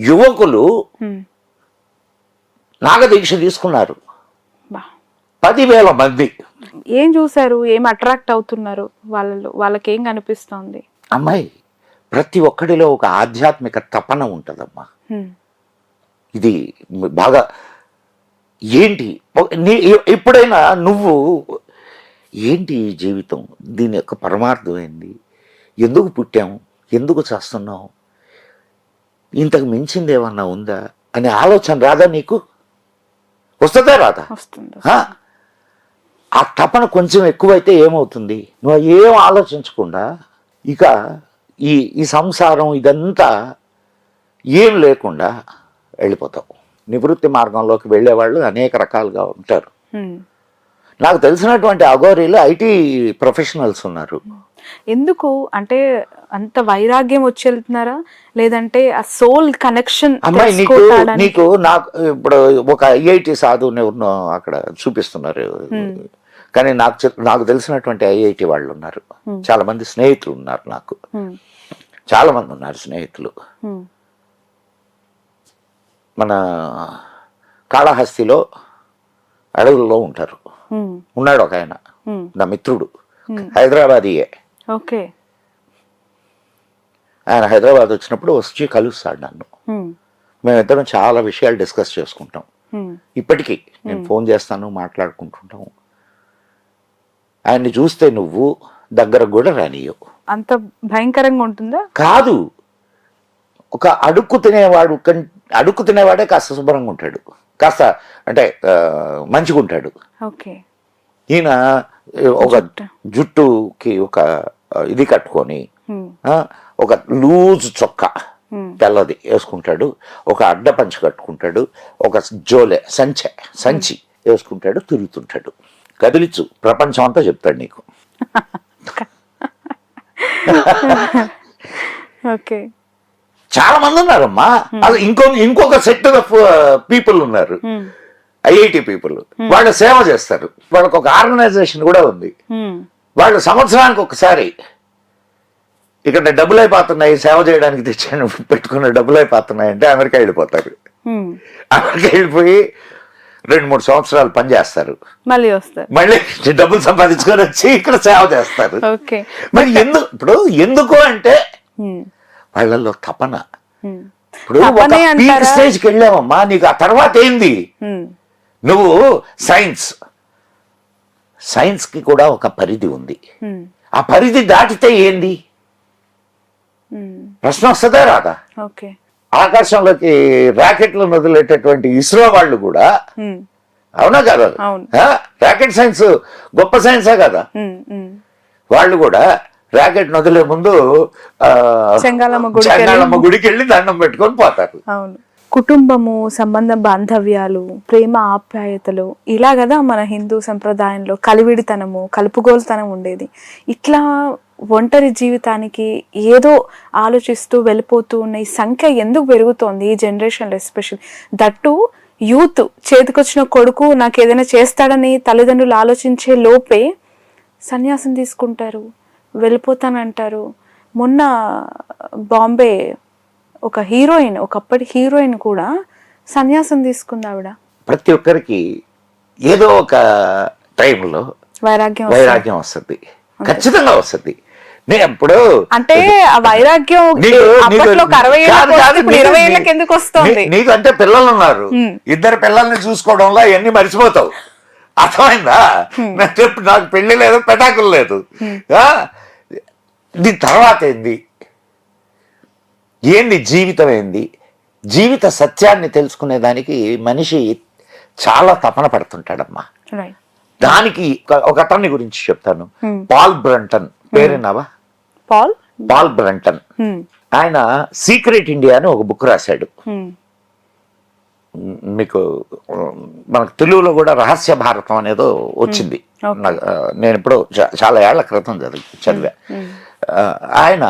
యువకులు నాగదీక్ష తీసుకున్నారు. 10,000 మంది. ఏం చూసారు? ఏం అట్రాక్ట్ అవుతున్నారు వాళ్ళకి ఏం కనిపిస్తోంది? అమ్మాయి, ప్రతి ఒక్కడిలో ఒక ఆధ్యాత్మిక తపన ఉంటుందమ్మా. ఇది బాగా ఏంటి, ఎప్పుడైనా నువ్వు ఏంటి ఈ జీవితం, దీని యొక్క పరమార్థం ఏంది, ఎందుకు పుట్టాము, ఎందుకు చేస్తున్నావు, ఇంతకు మించింది ఏమన్నా ఉందా అనే ఆలోచన రాదా నీకు? వస్తుందా రాదా? ఆ తపన కొంచెం ఎక్కువైతే ఏమవుతుంది? నువ్వు ఏం ఆలోచించకుండా ఇక ఈ సంసారం ఇదంతా ఏం లేకుండా వెళ్ళిపోతావు. నివృత్తి మార్గంలోకి వెళ్ళేవాళ్ళు అనేక రకాలుగా ఉంటారు. నాకు తెలిసినటువంటి అఘోరీలు ఐటీ ప్రొఫెషనల్స్ ఉన్నారు. ఎందుకు అంటే అంత వైరాగ్యం వచ్చి వెళ్తున్నారా, లేదంటే ఆ సోల్ కనెక్షన్? అమ్మాయి నీకు నాకు ఇప్పుడు ఒక ఐఐటి సాధువుని ఎవరినో అక్కడ చూపిస్తున్నారు, కానీ నాకు తెలిసినటువంటి ఐఐటి వాళ్ళు ఉన్నారు. చాలా మంది స్నేహితులు ఉన్నారు నాకు, చాలా మంది ఉన్నారు స్నేహితులు. మన కాళహస్తిలో అడవుల్లో ఉంటారు. ఉన్నాడు ఒక ఆయన, నా మిత్రుడు, హైదరాబాదీయే. ఆయన హైదరాబాద్ వచ్చినప్పుడు వచ్చి కలుస్తాడు నన్ను. మేమిద్దరం చాలా విషయాలు డిస్కస్ చేసుకుంటాం. ఇప్పటికీ నేను ఫోన్ చేస్తాను, మాట్లాడుకుంటుంటాం. ఆయన్ని చూస్తే నువ్వు దగ్గర కూడా రానియవు. అంత భయంకరంగా ఉంటుందా? కాదు, ఒక అడుక్కు తినేవాడే కాస్త శుభ్రంగా ఉంటాడు, కాస్త అంటే మంచిగా ఉంటాడు. ఈయన ఒక జుట్టుకి ఒక ఇది కట్టుకొని, ఒక లూజ్ చొక్కా తెల్లది వేసుకుంటాడు, ఒక అడ్డ పంచి కట్టుకుంటాడు, ఒక సంచి వేసుకుంటాడు, తిరుగుతుంటాడు. కదిలిచ్చు, ప్రపంచం అంతా చెప్తాడు నీకు. చాలా మంది ఉన్నారమ్మా. అది ఇంకొక సెట్ ఆఫ్ పీపుల్ ఉన్నారు, ఐఐటి పీపుల్. వాళ్ళు సేవ చేస్తారు. వాళ్ళకి ఒక ఆర్గనైజేషన్ కూడా ఉంది. వాళ్ళు సంవత్సరానికి ఒకసారి ఇక్కడ డబ్బులు అయిపోతున్నాయి, సేవ చేయడానికి తెచ్చాను పెట్టుకున్న డబ్బులు అయిపోతున్నాయి అంటే అమెరికా వెళ్ళిపోతారు. అమెరికా వెళ్ళిపోయి 2-3 సంవత్సరాలు పనిచేస్తారు, మళ్ళీ వస్తారు. మళ్ళీ డబ్బులు సంపాదించుకొని వచ్చి ఇక్కడ సేవ చేస్తారు. ఓకే. మరి ఎందుకు అంటే వాళ్ళల్లో తపన. ఇప్పుడు ఒక పీక్ స్టేజ్కి వెళ్ళావమ్మా, నీకు ఆ తర్వాత ఏంది? నువ్వు సైన్స్ కి కూడా ఒక పరిధి ఉంది. ఆ పరిధి దాటితే ఏంది ప్రశ్న వస్తుందా రాదా? ఓకే. ఆకాశంలోకి రాకెట్లు వదిలేటటువంటి ఇస్రో వాళ్ళు కూడా, అవునా కదా, రాకెట్ సైన్స్ గొప్ప సైన్సే కదా, వాళ్ళు కూడా రాకెట్ వదిలే ముందు చెంగాళమ్మ గుడికి వెళ్ళి దండం పెట్టుకొని పోతారు. అవును. కుటుంబము, సంబంధ బాంధవ్యాలు, ప్రేమ, ఆప్యాయతలు, ఇలా కదా మన హిందూ సంప్రదాయంలో కలివిడితనము, కలుపుగోలుతనం ఉండేది. ఇట్లా ఒంటరి జీవితానికి ఏదో ఆలోచిస్తూ వెళ్ళిపోతూ ఉన్న ఈ సంఖ్య ఎందుకు పెరుగుతోంది ఈ జనరేషన్లో? ఎస్పెషల్ దట్టు యూత్ చేతికొచ్చిన కొడుకు నాకు ఏదైనా చేస్తాడని తల్లిదండ్రులు ఆలోచించే లోపే సన్యాసం తీసుకుంటారు, వెళ్ళిపోతానంటారు. మొన్న బాంబే ఒక హీరోయిన్, ఒకప్పటి హీరోయిన్ కూడా సన్యాసం తీసుకుంది. ఆవిడ ప్రతి ఒక్కరికి ఏదో ఒక టైంలో వైరాగ్యం వస్తుంది, ఖచ్చితంగా వస్తుంది. నేను ఎప్పుడు అంటే ఆ వైరాగ్యం అప్పట్లో 60 ఏళ్ళకి 20 ఏళ్ళకి ఎందుకు వస్తుంది? నీకు అంటే పిల్లలు ఉన్నారు, 2 పిల్లల్ని చూసుకోవడంలో అవన్నీ మర్చిపోతావు, అర్థమైందా? నాకు పెళ్లి లేదు, పెటాకులు లేదు. దీని తర్వాత ఏంది జీవితం, జీవిత సత్యాన్ని తెలుసుకునేదానికి మనిషి చాలా తపన పడుతుంటాడమ్మా. దానికి ఒక అతన్ని గురించి చెప్తాను, పాల్ బ్రంటన్. పేరేనావా? Paul Brunton. ఆయన సీక్రెట్ ఇండియా అని ఒక బుక్ రాశాడు. మీకు మనకు తెలుగులో కూడా రహస్య భారతం అనేదో వచ్చింది. నేను ఇప్పుడు చాలా ఏళ్ల క్రితం చదివా. ఆయన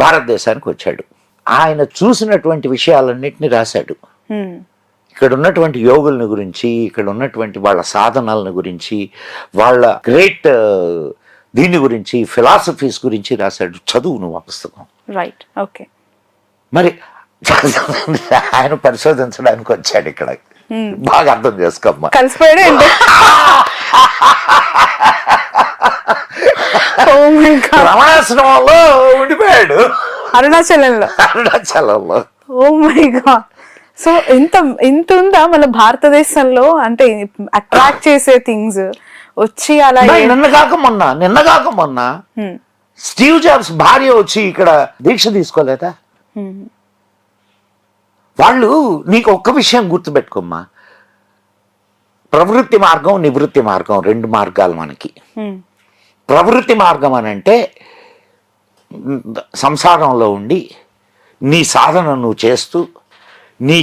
భారతదేశానికి వచ్చాడు. ఆయన చూసినటువంటి విషయాలన్నింటినీ రాశాడు. ఇక్కడ ఉన్నటువంటి యోగుల్ని గురించి, ఇక్కడ ఉన్నటువంటి వాళ్ళ సాధనలను గురించి, వాళ్ళ గ్రేట్ దీని గురించి, ఫిలాసఫీస్ గురించి రాశాడు. చదువు నువ్వు ఆ పుస్తకం. రైట్. ఓకే. మరి ఆయన పరిశోధించడానికి వచ్చాడు ఇక్కడ. బాగా అర్థం చేసుకోమ్మా. కలిసిపోయాడు. రమణాశ్రమంలో ఉండిపోయాడు, అరుణాచలంలో. Oh my God. సో ఇంత ఉందా మన భారతదేశంలో? అంటే అట్రాక్ట్ చేసే థింగ్స్ వచ్చి అలా. నిన్న కాక మొన్న స్టీవ్ జాబ్స్ భార్య వచ్చి ఇక్కడ దీక్ష తీసుకోలేదా? వాళ్ళు, నీకు ఒక్క విషయం గుర్తుపెట్టుకోమ్మా, ప్రవృత్తి మార్గం, నివృత్తి మార్గం, 2 మార్గాలు మనకి. ప్రవృత్తి మార్గం అని అంటే సంసారంలో ఉండి నీ సాధన నువ్వు చేస్తూ, నీ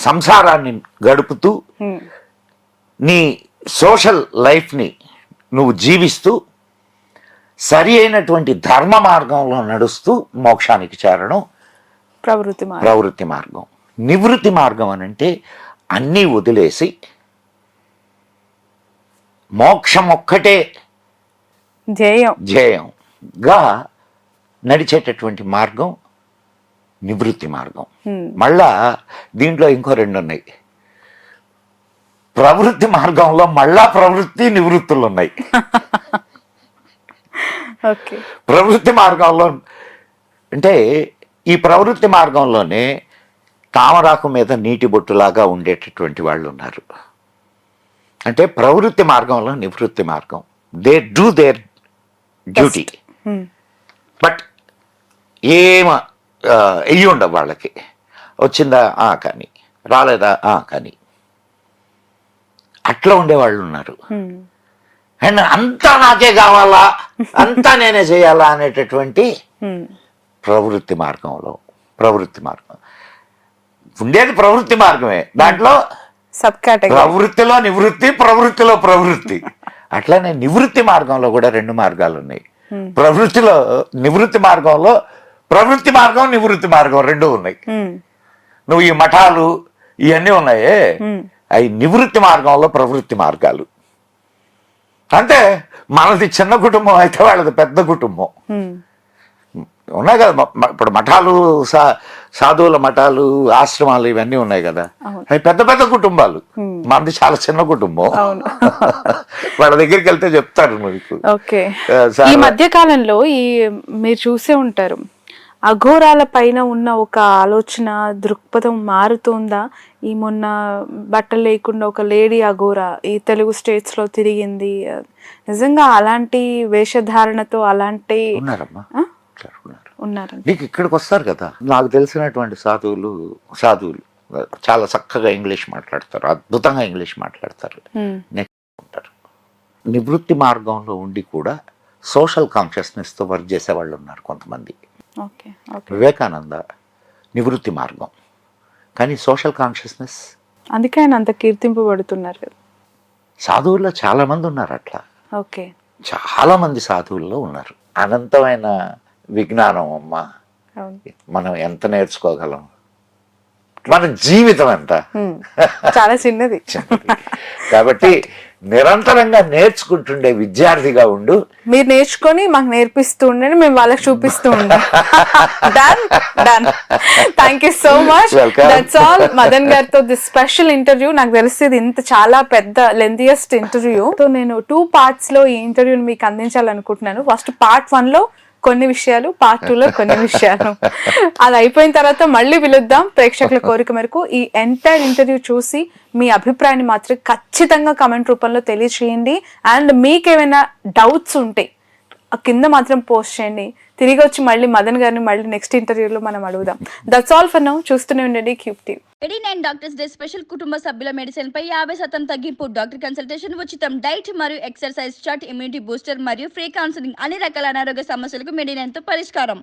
సంసారాన్ని గడుపుతూ, నీ సోషల్ లైఫ్ని నువ్వు జీవిస్తూ, సరి అయినటువంటి ధర్మ మార్గంలో నడుస్తూ మోక్షానికి చేరడం ప్రవృత్తి మార్గం. నివృత్తి మార్గం అని అంటే అన్నీ వదిలేసి మోక్షం ఒక్కటే ధ్యేయంగా నడిచేటటువంటి మార్గం నివృత్తి మార్గం. మళ్ళా దీంట్లో ఇంకో 2 ఉన్నాయి. ప్రవృత్తి మార్గంలో మళ్ళా ప్రవృత్తి, నివృత్తులు ఉన్నాయి. ప్రవృత్తి మార్గంలో అంటే ఈ ప్రవృత్తి మార్గంలోనే తామరాకు మీద నీటి బొట్టులాగా ఉండేటటువంటి వాళ్ళు ఉన్నారు. అంటే ప్రవృత్తి మార్గంలో నివృత్తి మార్గం, they do their duty, but ఇవి ఉండవు వాళ్ళకి. వచ్చిందా కానీ, రాలేదా కానీ, అట్లా ఉండేవాళ్ళు ఉన్నారు. అండ్ అంతా నాకే కావాలా, అంతా నేనే చేయాలా అనేటటువంటి ప్రవృత్తి మార్గం ఉండేది. ప్రవృత్తి మార్గమే, దాంట్లో ప్రవృత్తిలో నివృత్తి, ప్రవృత్తిలో ప్రవృత్తి. అట్లానే నివృత్తి మార్గంలో కూడా 2 మార్గాలు ఉన్నాయి. నివృత్తి మార్గంలో ప్రవృత్తి మార్గం, నివృత్తి మార్గం 2 ఉన్నాయి. నువ్వు ఈ మఠాలు ఇవన్నీ ఉన్నాయే, అవి నివృత్తి మార్గంలో ప్రవృత్తి మార్గాలు. అంటే మనది చిన్న కుటుంబం అయితే వాళ్ళది పెద్ద కుటుంబం. ఉన్నాయి కదా ఇప్పుడు మఠాలు సాధువుల మఠాలు ఆశ్రమాలు ఇవన్నీ ఉన్నాయి కదా, అవి పెద్ద పెద్ద కుటుంబాలు, మనది చాలా చిన్న కుటుంబం. వాళ్ళ దగ్గరికి వెళ్తే చెప్తారు మీకు. ఓకే, ఈ మధ్య కాలంలో మీరు చూసే ఉంటారు, అఘోరాల పైన ఉన్న ఒక ఆలోచన దృక్పథం మారుతుందా? ఈ మొన్న బట్టలు లేకుండా ఒక లేడీ అఘోరా ఈ తెలుగు స్టేట్స్ లో తిరిగింది. నిజంగా అలాంటి వేషధారణతో అలాంటి ఉన్నారు. నీకు ఇక్కడికి వస్తారు కదా, నాకు తెలిసినటువంటి సాధువులు చాలా చక్కగా ఇంగ్లీష్ మాట్లాడతారు, అద్భుతంగా ఇంగ్లీష్ మాట్లాడతారు, ఉంటారు. నివృత్తి మార్గంలో ఉండి కూడా సోషల్ కాన్షియస్నెస్ తో వర్క్ చేసే వాళ్ళు ఉన్నారు కొంతమంది. వివేకానంద నివృత్తి మార్గం, కానీ సోషల్ కాన్షియస్నెస్, అందుకే ఆయన అంత కీర్తింపబడుతున్నారు కదా. సాధువుల్లో చాలా మంది ఉన్నారు అట్లా. ఓకే, చాలా మంది సాధువుల్లో ఉన్నారు. అనంతమైన విజ్ఞానం అమ్మ, మనం ఎంత నేర్చుకోగలం, మన జీవితం ఎంత చాలా చిన్నది. కాబట్టి నిరంతరంగా నేర్చుకుంటుండే విద్యార్థిగా ఉండు. మీరు నేర్చుకొని మాకు నేర్పిస్తూ ఉండండి, మేము వాళ్ళకి చూపిస్తూ ఉండం. Thank you so much. That's all. Madan గారితో దిస్ స్పెషల్ ఇంటర్వ్యూ. నాకు తెలిసేది ఇంత చాలా పెద్ద లెందియస్ట్ ఇంటర్వ్యూ. సో నేను 2 parts లో ఈ ఇంటర్వ్యూని మీకు అందించాలనుకుంటున్నాను. ఫస్ట్ part 1 లో కొన్ని విషయాలు, part 2 లో కొన్ని విషయాలు. అది అయిపోయిన తర్వాత మళ్ళీ పిలుద్దాం. ప్రేక్షకుల కోరిక మేరకు ఈ ఎంటైర్ ఇంటర్వ్యూ చూసి మీ అభిప్రాయాన్ని మాత్రం ఖచ్చితంగా కమెంట్ రూపంలో తెలియచేయండి. అండ్ మీకేమైనా డౌట్స్ ఉంటే కింద మాత్రం పోస్ట్ చేయండి. తిరిగి వచ్చి మళ్ళీ మదన్ గారిని మళ్ళీ నెక్స్ట్ ఇంటర్వ్యూలో మనం అడుగుదాం. That's all for now. చూస్తూనే ఉండండి cube TV. 89 doctors day special. కుటుంబ సభ్యుల మెడిసిన్ పై 50% తగ్గింపు. డాక్టర్ కన్సల్టేషన్ ఉచితం. డైట్ మరియు ఎక్సర్సైజ్ చార్ట్, ఇమ్యూనిటీ బూస్టర్ మరియు ఫ్రీ కౌన్సిలింగ్. అన్ని రకాల అనారోగ్య సమస్యలకు 89 తో పరిష్కారం.